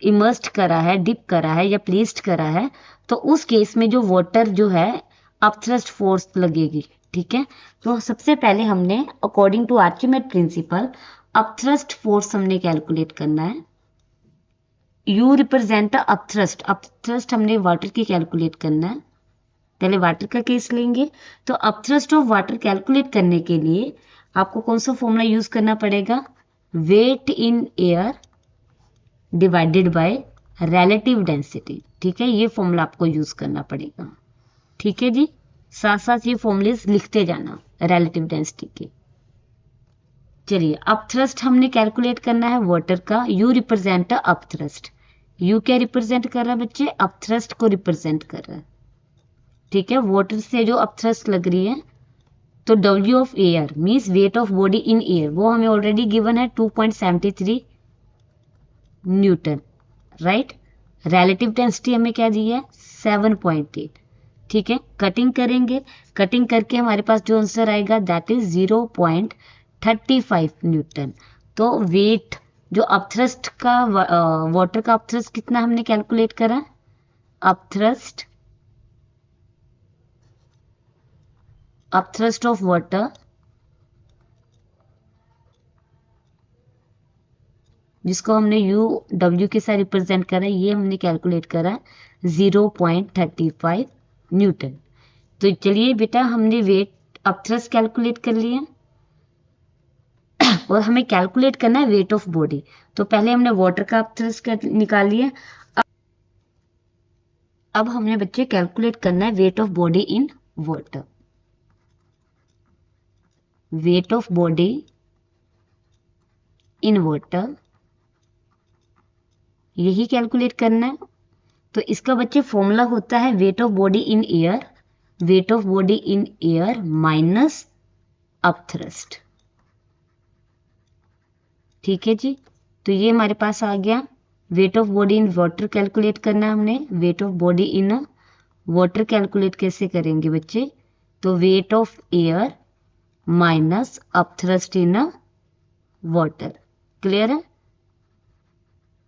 इमर्स्ड करा है, डिप करा है या प्लेस्ड करा है, तो उस केस में जो वाटर जो है अपथ्रस्ट फोर्स लगेगी, ठीक है। तो सबसे पहले हमने according to Archimedes principle upthrust force हमने कैलकुलेट करना है। यू रिप्रेजेंट अपथ्रस्ट, अपथ्रस्ट हमने वाटर की कैलकुलेट करना है। पहले वाटर का केस लेंगे, तो अपथ्रस्ट ऑफ वाटर कैलकुलेट करने के लिए आपको कौन सा फॉर्मूला यूज करना पड़ेगा, weight in air divided by relative density, ठीक है, ये फॉर्मूला आपको यूज करना पड़ेगा, ठीक है जी। साथ साथ ये फॉर्मूलेस लिखते जाना रिलेटिव डेंसिटी के। चलिए अपथ्रस्ट हमने कैलकुलेट करना है वाटर का, यू रिप्रेजेंट अपथ्रस्ट, यू क्या रिप्रेजेंट कर रहा है बच्चे, अपथ्रस्ट को रिप्रेजेंट कर रहा है, ठीक है। वाटर से जो अपथ्रस्ट लग रही है, तो W of air means wait of body in air, वो हमें ऑलरेडी गिवन है 2.73 न्यूटन, राइट। रिलेटिव डेंसिटी हमें क्या दी है, 7.8, ठीक है। कटिंग करेंगे, कटिंग करके हमारे पास जो आंसर आएगा दैट इज 0.35 न्यूटन। तो वेट जो अपथ्रस्ट का वाटर का अपथ्रस्ट कितना हमने कैलकुलेट करा, अपथ्रस्ट ऑफ वाटर जिसको हमने यू डब्ल्यू के साथ रिप्रेजेंट करा, ये हमने कैलकुलेट करा 0.35 न्यूटन। तो चलिए बेटा हमने वेट अपथ्रस्ट कैलकुलेट कर लिया और हमें कैलकुलेट करना है वेट ऑफ बॉडी। तो पहले हमने वाटर का अपथ्रस्ट निकाल लिया, अब हमने बच्चे कैलकुलेट करना है weight of body in water, wait of body in water, यही कैलकुलेट करना है। तो इसका बच्चे फॉर्मूला होता है weight of body in air, weight of body in air minus upthrust, ठीक है जी। तो ये हमारे पास आ गया wait of body in water calculate करना है हमने, wait of body in water calculate कैसे करेंगे बच्चे, तो weight of air minus upthrust in water, clear है।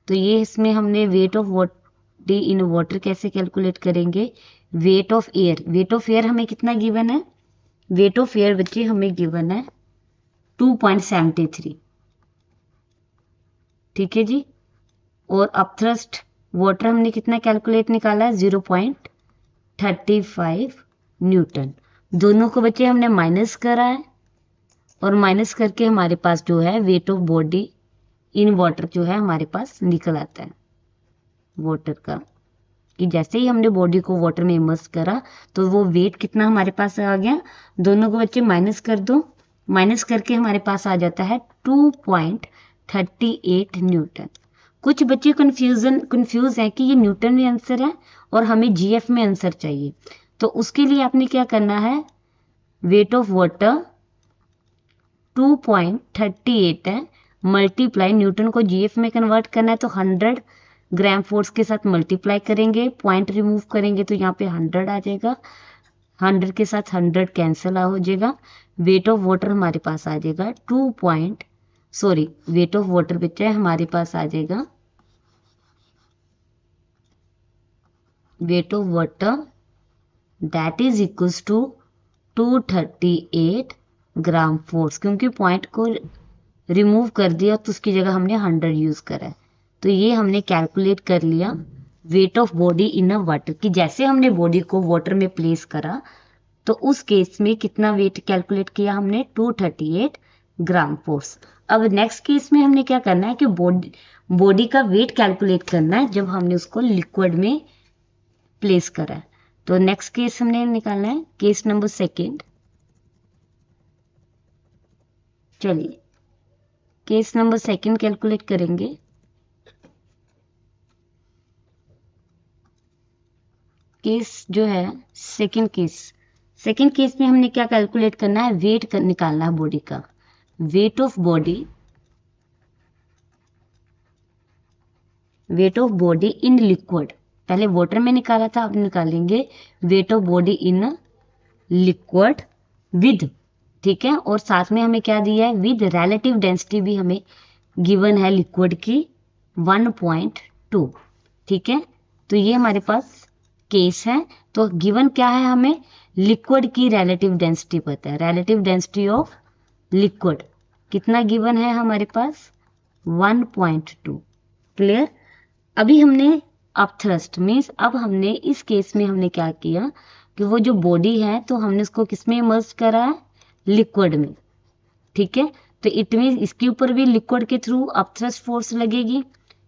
तो ये इसमें हमने wait of body in water कैसे कैलकुलेट करेंगे, weight of air, weight of air हमें कितना गिवन है, वेट ऑफ एयर बच्चे हमें गिवन है 2.73, ठीक है जी। और अपथ्रस्ट वाटर हमने कितना कैलकुलेट निकाला है 0.35 न्यूटन। दोनों को बच्चे हमने माइनस करा है और माइनस करके हमारे पास जो है weight of body in water जो है हमारे पास निकल आता है वाटर का, कि जैसे ही हमने बॉडी को वाटर में इमर्स करा तो वो वेट कितना हमारे पास आ गया, दोनों को बच्चे माइनस कर दो, माइनस करके हमारे पास आ जाता है 2.38 न्यूटन। कुछ बच्चे कंफ्यूज है कि ये न्यूटन में आंसर है और हमें जीएफ में आंसर चाहिए। तो उसके लिए आपने क्या करना है, वेट ऑफ वाटर 2.38 है, मल्टीप्लाई, न्यूटन को जीएफ में कन्वर्ट करना है तो 100 ग्राम फोर्स के साथ मल्टीप्लाई करेंगे, पॉइंट रिमूव करेंगे तो यहाँ पे 100 आ जाएगा, 100 के साथ 100 कैंसिल हो जाएगा। वेट ऑफ वाटर हमारे पास आ जाएगा वेट ऑफ वाटर बच्चा है हमारे पास आ जाएगा, weight of water that is equals to 238 gram force, क्योंकि पॉइंट को रिमूव कर दिया तो उसकी जगह हमने 100 यूज करा है। तो ये हमने कैलकुलेट कर लिया wait of body in a water, कि जैसे हमने बॉडी को वाटर में प्लेस करा तो उस केस में कितना वेट कैलकुलेट किया हमने, 238 ग्राम फोर्स। अब नेक्स्ट केस में हमने क्या करना है कि बॉडी का वेट कैलकुलेट करना है जब हमने उसको लिक्विड में प्लेस करा है। तो नेक्स्ट केस हमने निकालना है केस नंबर 2। चलिए केस नंबर 2 कैलकुलेट करेंगे। केस जो है सेकंड केस में हमने क्या कैलकुलेट करना है, वेट निकालना है बॉडी का, wait of body in liquid. पहले वाटर में निकाला था, अब निकालेंगे wait of body in liquid with, ठीक है, और साथ में हमें क्या दिया है, विद रिलेटिव डेंसिटी भी हमें गिवन है लिक्विड की 1.2, ठीक है। तो ये हमारे पास केस है। तो गिवन क्या है, हमें लिक्विड की रिलेटिव डेंसिटी पता है, रिलेटिव डेंसिटी ऑफ लिक्विड कितना गिवन है हमारे पास, 1.2। क्लियर। अभी हमने अपथ्रस्ट मीन्स अब हमने इस केस में हमने क्या किया कि वो जो बॉडी है तो हमने उसको किसमें इमर्ज करा है, लिक्विड में, ठीक है। तो इट मीन्स इसके ऊपर भी लिक्विड के थ्रू अपथ्रस्ट फोर्स लगेगी,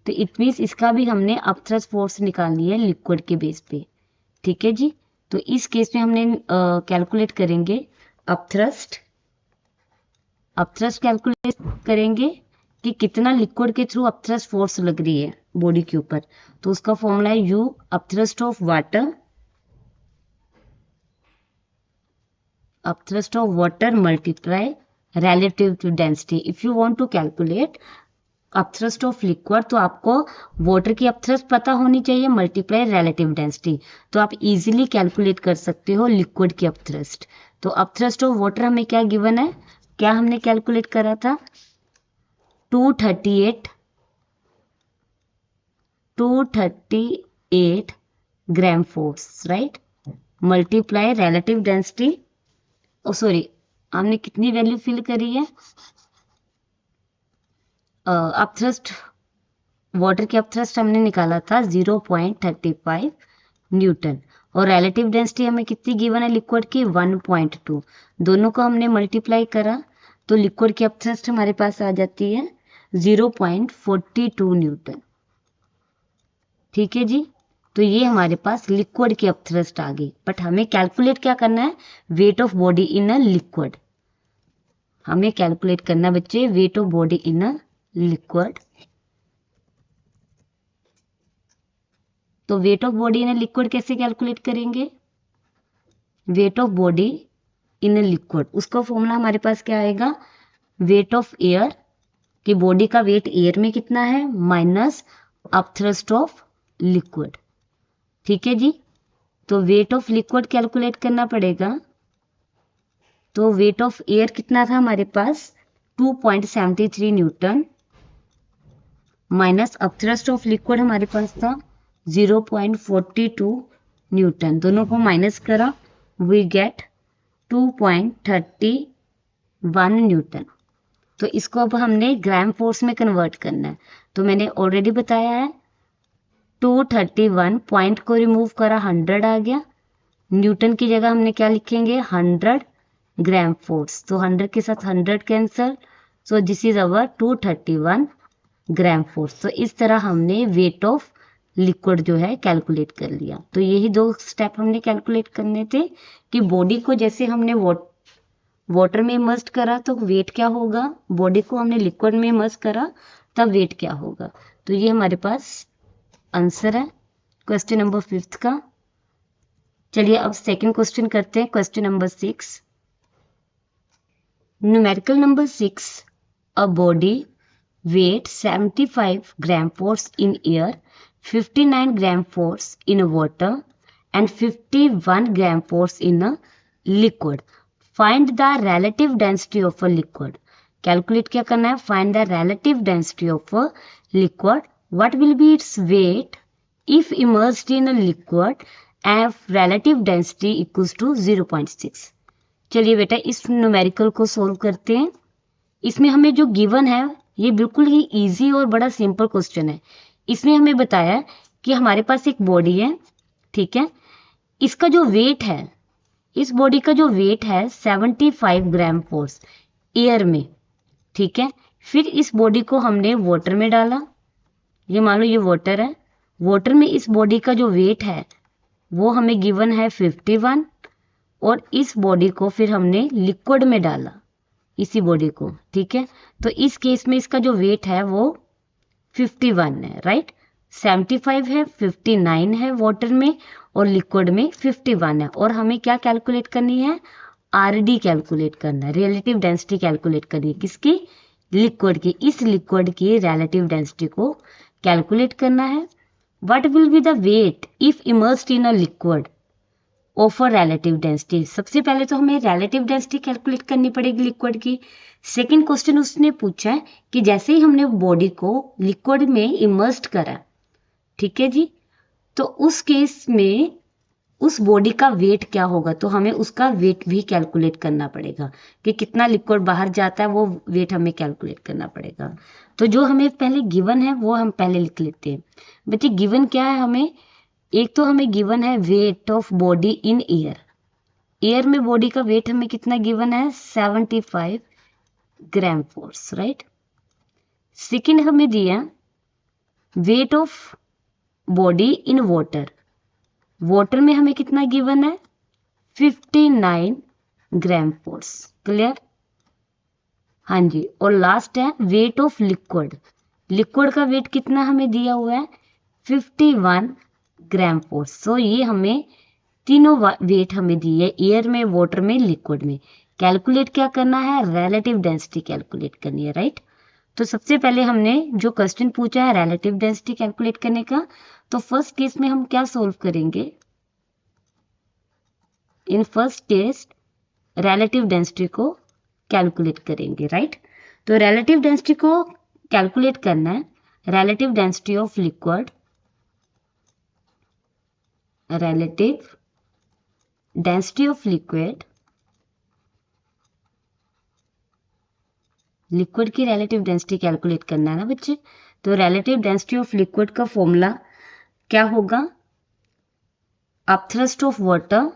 तो इट मीन्स इसका भी हमने अपथ्रस्ट फोर्स निकालनी है लिक्विड के बेस पे, ठीक है जी। तो इस केस में हमने कैलकुलेट करेंगे अपथ्रस्ट कैलकुलेट करेंगे कि कितना लिक्विड के थ्रू अपथ्रस्ट फोर्स लग रही है बॉडी के ऊपर। तो उसका फॉर्मूला है U upthrust of water multiply relative to density। if you want to calculate upthrust of liquid तो आपको वाटर की अपथ्रस्ट पता होनी चाहिए मल्टीप्लाई रिलेटिव डेंसिटी, तो आप इजीली कैलकुलेट कर सकते हो लिक्विड की अपथ्रस्ट। तो अपथ्रस्ट ऑफ वाटर हमें क्या गिवन है, क्या हमने कैलकुलेट करा था, 238 gram force, right, multiply relative density, sorry हमने कितनी वैल्यू फिल करी है, अपथ्रस्ट वाटर की अपथ्रस्ट हमने निकाला था 0.35 न्यूटन, और रिलेटिव डेंसिटी हमें कितनी गिवन है लिक्विड की, 1.2। दोनों को हमने मल्टीप्लाई करा तो लिक्विड की अपथ्रस्ट हमारे पास आ जाती है 0.42 न्यूटन, ठीक है जी। तो ये हमारे पास लिक्विड की अपथ्रस्ट आ गई, बट हमें कैलकुलेट क्या करना है, weight of body in a liquid, हमें कैलकुलेट करना बच्चे weight of body in a liquid. तो weight of body in a liquid कैसे कैलकुलेट करेंगे, weight of body in a liquid, उसका फॉर्मूला हमारे पास क्या आएगा, वेट ऑफ एयर, कि बॉडी का वेट एयर में कितना है, माइनस अपथ्रस्ट ऑफ लिक्विड, ठीक है जी। तो वेट ऑफ लिक्विड कैलकुलेट करना पड़ेगा, तो वेट ऑफ एयर कितना था हमारे पास, 2.73 Newton, minus upthrust of liquid हमारे पास था 0.42 न्यूटन, दोनों को माइनस करा, वी गेट 2.31 न्यूटन। तो इसको अब हमने ग्राम फोर्स में कन्वर्ट करना है, तो मैंने ऑलरेडी बताया है 231 पॉइंट को रिमूव करा, 100 आ गया, न्यूटन की जगह हमने क्या लिखेंगे, 100 ग्राम फोर्स, तो 100 के साथ 100 cancel, so this is our 231 gram force. तो इस तरह हमने वेट ऑफ लिक्विड जो है कैलकुलेट कर लिया। तो यही 2 स्टेप हमने कैलकुलेट करने थे कि बॉडी को जैसे हमने वाटर में इमर्ज करा तो वेट क्या होगा, बॉडी को हमने लिक्विड में इमर्ज करा तब वेट क्या होगा। तो ये हमारे पास आंसर है क्वेश्चन नंबर 5 का। चलिए अब सेकंड क्वेश्चन करते हैं, question number 6। Numerical number 6, a body weight 75 gram force in air, 59 gram force in water and 51 gram force in a liquid. Find the relative density of a liquid. Calculate क्या करना है? Find the relative density of a liquid. What will be its weight if immersed in a liquid and relative density equals to 0.6. चलिए बेटा इस numerical को solve करते हैं। इसमें हमें जो गिवन है ये बिल्कुल ही इजी और बड़ा सिंपल क्वेश्चन है। इसमें हमें बताया कि हमारे पास एक बॉडी है, ठीक है, इसका जो वेट है, इस बॉडी का जो वेट है 75 ग्राम फोर्स एयर में, ठीक है। फिर इस बॉडी को हमने वाटर में डाला, ये मान लो ये वाटर है, वाटर में इस बॉडी का जो वेट है वो हमें गिवन है 51 और इस बॉडी को फिर हमने लिक्विड में डाला, इसी बॉडी को, ठीक है। तो इस केस में इसका जो वेट है वो 51 है, राइट। 75 है, 59 है वाटर में और लिक्विड में 51 है। और हमें क्या कैलकुलेट करनी है? आरडी कैलकुलेट करना है, रिलेटिव डेंसिटी कैलकुलेट करनी है। किसकी? लिक्विड की। इस लिक्विड की रिलेटिव डेंसिटी को कैलकुलेट करना है। What will be the weight if immersed in a liquid of a relative density? सबसे पहले तो हमें रिलेटिव डेंसिटी कैलकुलेट करनी पड़ेगी लिक्विड की। सेकंड क्वेश्चन उसने पूछा है कि जैसे ही हमने बॉडी को लिक्विड में इमर्स्ड करा, ठीक है जी, तो उस केस में उस बॉडी का वेट क्या होगा, तो हमें उसका वेट भी कैलकुलेट करना पड़ेगा कि कितना लिक्विड बाहर जाता है, वो वेट हमें कैलकुलेट करना पड़ेगा। तो जो हमें पहले गिवन है वो हम पहले लिख लेते हैं। बच्चे गिवन क्या है हमें? एक तो हमें गिवन है weight of body in air. Air में बॉडी का वेट हमें कितना गिवन है? 75 ग्राम फोर्स, राइट। सेकेंड हमें दिया wait of body in water. Water में हमें कितना गिवन है? 59 ग्राम फोर्स। क्लियर? हाँ जी। और लास्ट है वेट ऑफ लिक्विड। लिक्विड का वेट कितना हमें दिया हुआ है? 51 ग्राम फोर्स। सो ये हमें तीनों वेट हमें दिए, एयर में, वाटर में, लिक्विड में। कैलकुलेट क्या करना है? रिलेटिव डेंसिटी कैलकुलेट करनी है, राइट। तो सबसे पहले हमने जो क्वेश्चन पूछा है रिलेटिव डेंसिटी कैलकुलेट करने का, तो फर्स्ट केस में हम क्या सोल्व करेंगे? In first case relative density को कैलकुलेट करेंगे, राइट। तो रिलेटिव डेंसिटी को कैलकुलेट करना है। Relative density of liquid, relative density of liquid, liquid की रिलेटिव डेंसिटी कैलकुलेट करना है ना बच्चे। तो रिलेटिव डेंसिटी ऑफ लिक्विड का फॉर्मूला क्या होगा? Upthrust of water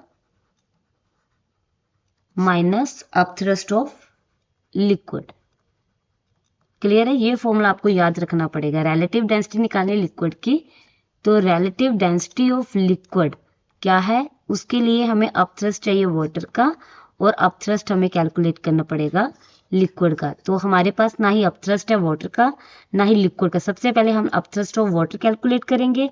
minus upthrust of liquid. Clear है? ये फॉर्मूला आपको याद रखना पड़ेगा। रिलेटिव डेंसिटी निकालनी लिक्विड की, तो रिलेटिव डेंसिटी ऑफ लिक्विड क्या है, उसके लिए हमें अपथ्रस्ट चाहिए वाटर का और अपथ्रस्ट हमें कैलकुलेट करना पड़ेगा लिक्विड का। तो हमारे पास ना ही अपथ्रस्ट है वाटर का, ना ही लिक्विड का। सबसे पहले हम अपथ्रस्ट ऑफ वाटर कैलकुलेट करेंगे,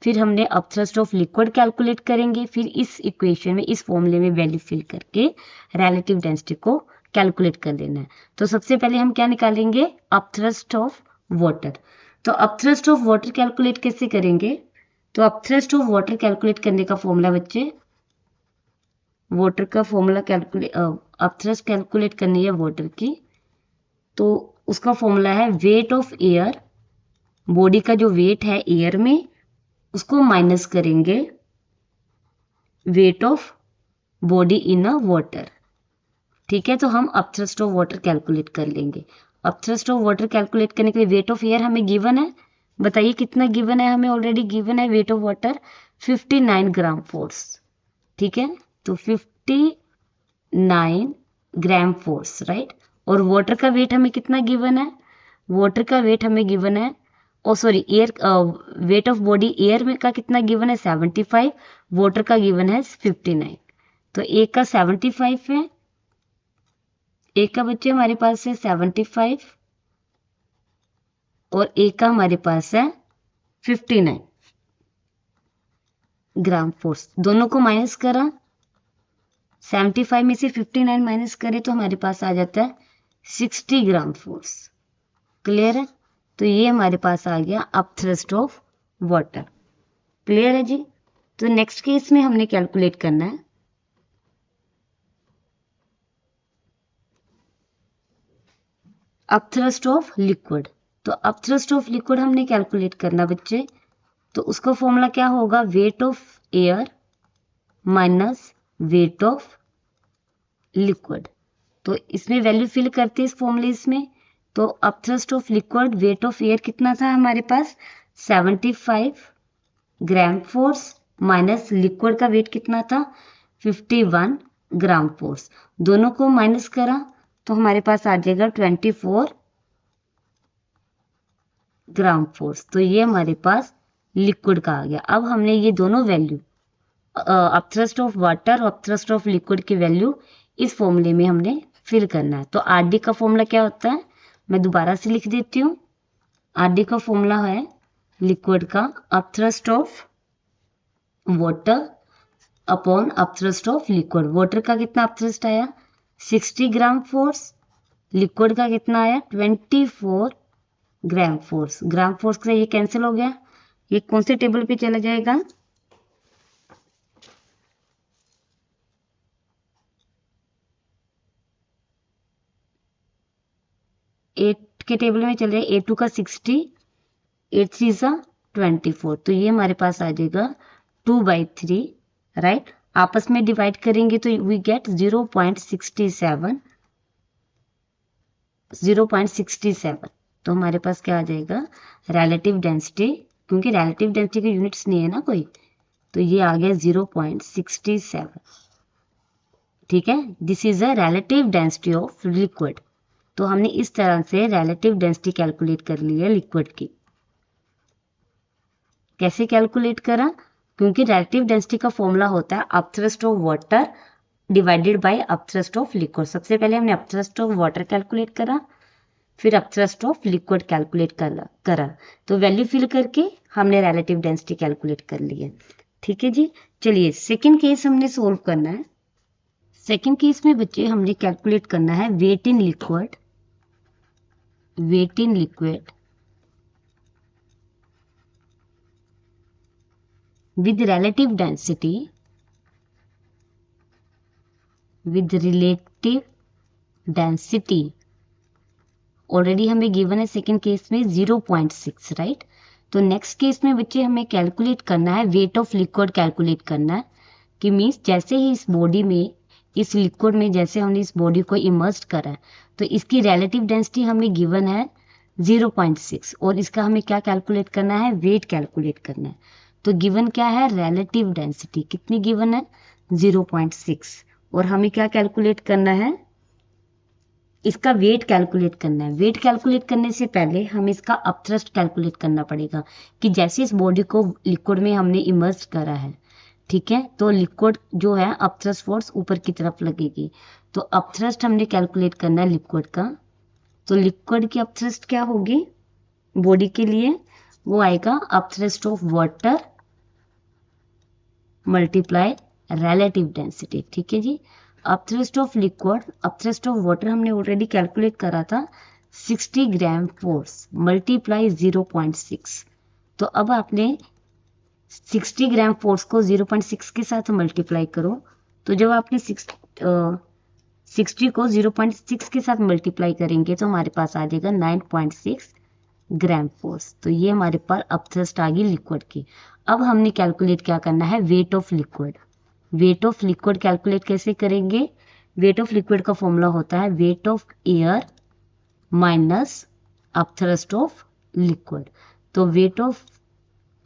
फिर हमने अपथ्रस्ट ऑफ लिक्विड कैलकुलेट करेंगे, फिर इस इक्वेशन में, इस फॉर्मूले में वैल्यू फिल करके रिलेटिव डेंसिटी को कैलकुलेट कर लेना है। तो सबसे पहले हम क्या निकालेंगे? Upthrust of water. तो अपथ्रस्ट ऑफ वाटर कैलकुलेट कैसे करेंगे? तो अपथ्रस्ट ऑफ वाटर कैलकुलेट करने का फॉर्मूला बच्चे, वाटर का फॉर्मूला कैलकुलेट, अपथ्रस्ट कैलकुलेट करनी है वाटर की, तो उसका फॉर्मूला है वेट ऑफ एयर। बॉडी का जो वेट है एयर में, उसको माइनस करेंगे weight of body in a water, ठीक है। तो हम अपथ्रस्ट ऑफ वाटर कैलकुलेट कर लेंगे। अपथ्रस्ट ऑफ वाटर कैलकुलेट करने के लिए वेट ऑफ एयर हमें गिवन है, बताइए कितना गिवन है? हमें ऑलरेडी गिवन है weight of water 59 gram force, ठीक है। तो 59 ग्राम फोर्स, राइट। और वाटर का वेट हमें कितना गिवन है? वाटर का वेट हमें गिवन है, oh sorry, air weight of body air में का कितना गिवन है? 75, वाटर का गिवन है 59। तो एक का 75 है, एक का बच्चे हमारे पास है 75 और एक का हमारे पास है 59 ग्राम फोर्स। दोनों को माइनस करा 75 में से 59 माइनस करें तो हमारे पास आ जाता है 60 ग्राम फोर्स। क्लियर है? तो ये हमारे पास आ गया अपथ्रस्ट ऑफ वाटर। क्लियर है जी? तो नेक्स्ट केस में हमने कैलकुलेट करना है अपथ्रस्ट ऑफ लिक्विड। तो अपथ्रस्ट ऑफ लिक्विड हमने कैलकुलेट करना बच्चे, तो उसका फॉर्मूला क्या होगा? Wait of air minus wait of liquid. तो इसमें वैल्यू फिल करते हैं इस फॉर्मूले में। तो upthrust of liquid wait of air कितना था हमारे पास? 75 ग्राम फोर्स माइनस लिक्विड का वेट कितना था? 51 ग्राम फोर्स। दोनों को माइनस करा तो हमारे पास आ जाएगा 24 ग्राम फोर्स। तो ये हमारे पास लिक्विड का आ गया। अब हमने ये दोनों वैल्यू अपथ्रस्ट ऑफ वाटर और अपथ्रस्ट ऑफ लिक्विड की वैल्यू इस फॉर्मूले में हमने फिल करना है। तो आरडी का फॉर्मूला क्या होता है? मैं दोबारा से लिख देती हूँ। आरडी का फॉर्मूला है लिक्विड का upthrust of water upon upthrust of liquid. Water का कितना अपथ्रस्ट आया? 60 ग्राम फोर्स। लिक्विड का कितना आया? 24 ग्राम फोर्स। ग्राम फोर्स से ये कैंसिल हो गया, ये कौन से टेबल पे चला जाएगा? एट के टेबल में चल रहा है। A2 का 60, 8 3 सा 24। तो ये हमारे पास आ जाएगा 2/3, राइट। आपस में डिवाइड करेंगे तो वी गेट 0.67। तो हमारे पास क्या आ जाएगा? रिलेटिव डेंसिटी, क्योंकि रिलेटिव डेंसिटी के यूनिट्स नहीं है ना कोई, तो ये आ गया 0.67। ठीक है, this is a relative density of liquid. तो हमने इस तरह से रिलेटिव डेंसिटी कैलकुलेट कर ली है लिक्विड की। कैसे कैलकुलेट करा? क्योंकि रिलेटिव डेंसिटी का फॉर्मूला होता है upthrust of water divided by upthrust of liquid. सबसे पहले हमने अपथ्रस्ट ऑफ वाटर कैलकुलेट करा, फिर अपथ्रस्ट ऑफ लिक्विड कैलकुलेट करा। तो वैल्यू फिल करके हमने रिलेटिव डेंसिटी कैलकुलेट कर ली है। ठीक है जी। चलिए सेकेंड केस हमने सोल्व करना है। सेकेंड केस में बच्चे हमने कैलकुलेट करना है weight in liquid with relative density already हमें गिवन है सेकेंड केस में 0.6, राइट। तो नेक्स्ट केस में बच्चे हमें कैलकुलेट करना है वेट ऑफ लिक्विड कैलकुलेट करना है, कि मीन्स जैसे ही इस बॉडी में, इस लिक्विड में जैसे हमने इस बॉडी को इमर्ज करा है तो इसकी रिलेटिव डेंसिटी हमें गिवन है 0.6 और इसका हमें क्या कैलकुलेट करना है? वेट कैलकुलेट करना है। तो गिवन क्या है? रिलेटिव डेंसिटी कितनी गिवन है? 0.6। और हमें क्या कैलकुलेट करना है? इसका वेट कैलकुलेट करना है। वेट कैलकुलेट करने से पहले हमें इसका अपथ्रस्ट कैलकुलेट करना पड़ेगा, कि जैसे इस बॉडी को लिक्विड में हमने इमर्ज करा है, ठीक है, तो लिक्विड जो है अपथ्रस्ट फोर्स ऊपर की तरफ लगेगी। तो अपथ्रस्ट हमने कैलकुलेट करना है लिक्विड का। तो लिक्विड की अपथ्रस्ट क्या होगी बॉडी के लिए? वो आएगा upthrust of water multiply relative density. ठीक है जी। Upthrust of liquid, upthrust of water हमने ऑलरेडी कैलकुलेट करा था 60 ग्राम फोर्स मल्टीप्लाई 0.6। तो अब आपने 60 ग्राम फोर्स को 0.6 के साथ मल्टीप्लाई करो। तो जब आपने 60 को 0.6 के साथ मल्टीप्लाई करेंगे तो हमारे पास आ जाएगा 9.6 ग्राम फोर्स। तो ये हमारे पास अपथ्रस्ट आ गई लिक्विड की। अब हमने कैलकुलेट क्या करना है? Weight of liquid. Wait of liquid calculate कैसे करेंगे? वेट ऑफ लिक्विड का फॉर्मूला होता है weight of air minus upthrust of liquid. तो वेट ऑफ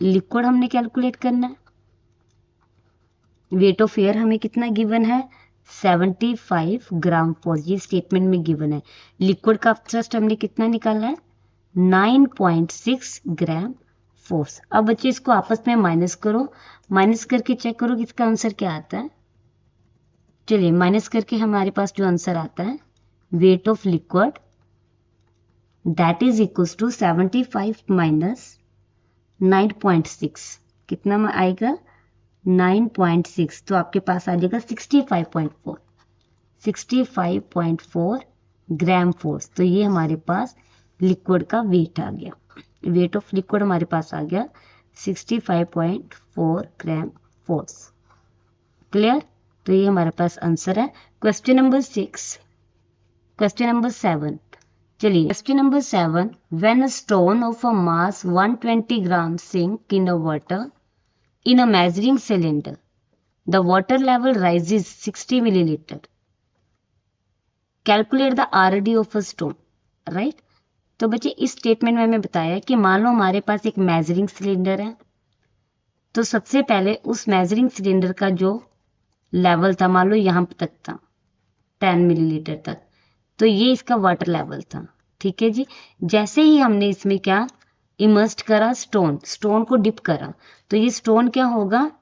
लिक्विड हमने कैलकुलेट करना है। वेट ऑफ एयर हमें कितना गिवन है? 75 ग्राम फोर्स, ये स्टेटमेंट में गिवन है। लिक्विड का अपथ्रस्ट हमने कितना निकाला है? 9.6 ग्राम फोर्स। अब बच्चे इसको आपस में माइनस करो, माइनस करके चेक करो कि इसका आंसर क्या आता है। चलिए माइनस करके हमारे पास जो आंसर आता है, weight of liquid that is equals to 75 minus 9.6 कितना आएगा? 9.6, तो आपके पास आ जाएगा 65.4, 65.4 ग्राम फोर्स। तो ये हमारे पास लिक्विड का वेट आ गया, वेट ऑफ लिक्विड हमारे पास आ गया 65.4 ग्राम फोर्स। क्लियर? तो ये हमारे पास आंसर है। क्वेश्चन नंबर 6, क्वेश्चन नंबर 7, चलिए question number 7, when a stone of a mass 120 gram sink in a water in a measuring cylinder, the water level rises 60 milliliter. Calculate the RD of a stone, right? तो बच्चे इस statement में हमें बताया कि मान लो हमारे पास एक मेजरिंग सिलेंडर है, तो सबसे पहले उस मेजरिंग सिलेंडर का जो लेवल था, मान लो यहाँ तक था 10 मिलीलीटर तक, तो ये इसका वाटर लेवल था। ठीक है जी। जैसे ही हमने इसमें क्या इमर्स्ड करा, स्टोन को डिप करा, तो ये स्टोन क्या होगा,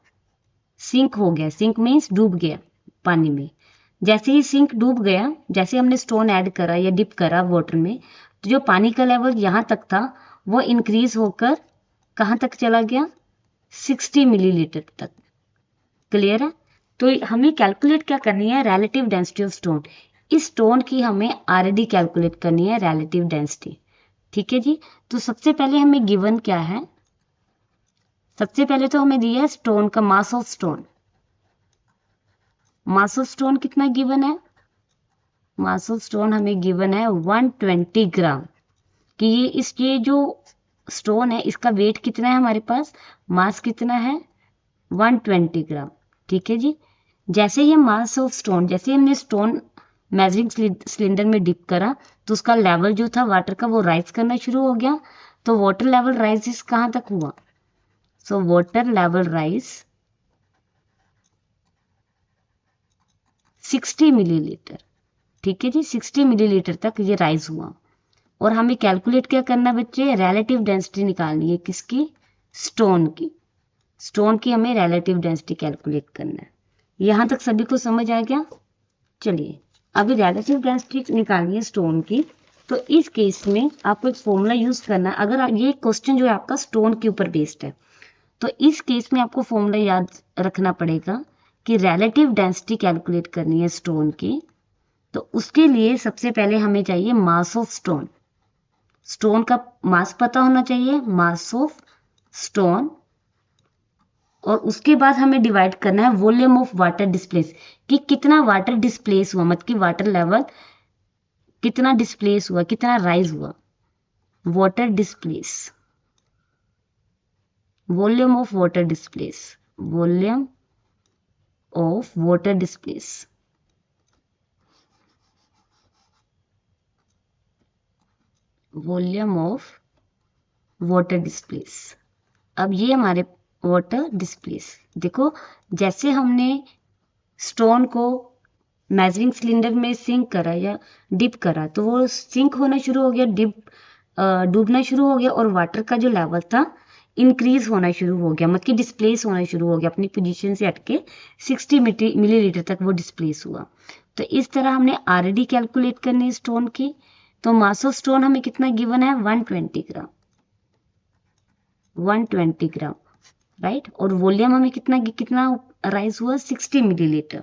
सिंक हो गया। सिंक मीन्स डूब गया पानी में। जैसे ही सिंक डूब गया, जैसे हमने स्टोन ऐड करा या डिप करा वाटर में, तो जो पानी का लेवल यहाँ तक था वो इंक्रीज होकर कहाँ तक चला गया, 60 मिलीलीटर तक। क्लियर है? तो हमें कैलकुलेट क्या करनी है, रिलेटिव डेंसिटी ऑफ स्टोन। इस स्टोन की हमें आरडी कैलकुलेट करनी है, रिलेटिव डेंसिटी। ठीक है जी। तो सबसे पहले हमें गिवन क्या है, सबसे पहले तो हमें दिया है स्टोन का mass of stone. Mass of stone कितना गिवन है, मास ऑफ स्टोन हमें गिवन है 120 ग्राम, कि ये जो स्टोन है इसका वेट कितना है हमारे पास, मास कितना है 120 ग्राम। ठीक है जी। जैसे ही मास ऑफ स्टोन, जैसे हमने स्टोन मेजरिंग सिलेंडर में डिप करा, तो उसका लेवल जो था वाटर का वो राइज करना शुरू हो गया। तो वाटर लेवल राइज कहाँ तक हुआ, so water level rise 60 millilitre. ठीक है जी, 60 मिलीलीटर तक ये राइज हुआ। और हमें कैलकुलेट क्या करना बच्चे, रिलेटिव डेंसिटी निकालनी है, किसकी, स्टोन की। स्टोन की हमें रिलेटिव डेंसिटी कैलकुलेट करना है। यहां तक सभी को समझ आ गया? चलिए अभी रिलेटिव डेंसिटी निकालनी है स्टोन की। तो इस केस में आपको एक फॉर्मूला यूज करना है। अगर ये क्वेश्चन जो है आपका स्टोन के ऊपर बेस्ड है, तो इस केस में आपको फॉर्मूला याद रखना पड़ेगा कि रिलेटिव डेंसिटी कैलकुलेट करनी है स्टोन की। तो उसके लिए सबसे पहले हमें चाहिए मास ऑफ स्टोन। स्टोन का मास पता होना चाहिए, मास ऑफ स्टोन। और उसके बाद हमें डिवाइड करना है वॉल्यूम ऑफ वाटर डिस्प्लेस, कि कितना वाटर डिस्प्लेस हुआ, मतलब कि वाटर लेवल कितना डिस्प्लेस हुआ, कितना राइज हुआ। Water displace, volume of water displace, volume of water displace. Volume of water displace. अब ये हमारे वाटर डिस्प्लेस, देखो जैसे हमने स्टोन को मेजरिंग सिलेंडर में सिंक करा या डिप करा, तो वो सिंक होना शुरू हो गया, डूबना शुरू हो गया, और वाटर का जो लेवल था इंक्रीज होना शुरू हो गया, मतलब कि डिस्प्लेस होना शुरू हो गया, अपनी पोजीशन से हटके 60 मिलीलीटर तक वो डिस्प्लेस हुआ। तो इस तरह हमने आरडी कैलकुलेट करनी है स्टोन की। तो मास ऑफ स्टोन हमें कितना गिवन है, 120 ग्राम, 120 ग्राम, राइट। और वॉल्यूम हमें कितना राइज हुआ, 60 मिलीलीटर।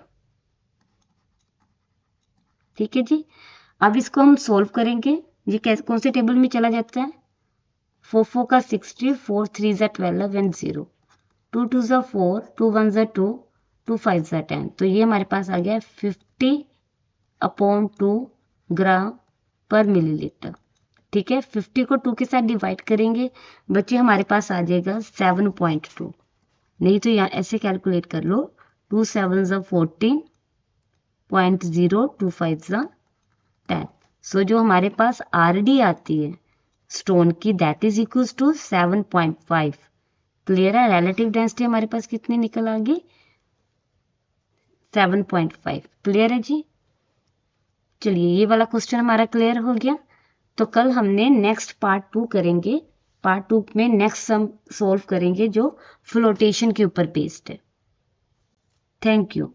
ठीक है जी। अब इसको हम सोल्व करेंगे। ये कैसे, कौन से टेबल में चला जाता है, 4 4 का 60, 4 3 जा 12 एंड 0, 2 2 जा 4, 2 1 जा 2, 2 5 जा 10। तो ये हमारे पास आ गया 50/2 ग्राम पर मिलीलीटर। ठीक है, 50 को 2 के साथ डिवाइड करेंगे, बच्चे हमारे पास आ जाएगा 7.2। नहीं तो यहाँ ऐसे कैलकुलेट कर लो, 2 7 जा 14, 0.025 जा 10। सो जो हमारे पास आरडी आती है स्टोन की, that is equals to 7.5। Clear है? रिलेटिव डेंसिटी हमारे पास कितनी निकल आ गई, 7.5। क्लियर है जी। चलिए ये वाला क्वेश्चन हमारा क्लियर हो गया। तो कल हमने नेक्स्ट पार्ट 2 करेंगे। पार्ट 2 में नेक्स्ट सम सोल्व करेंगे जो फ्लोटेशन के ऊपर बेस्ड है। Thank you.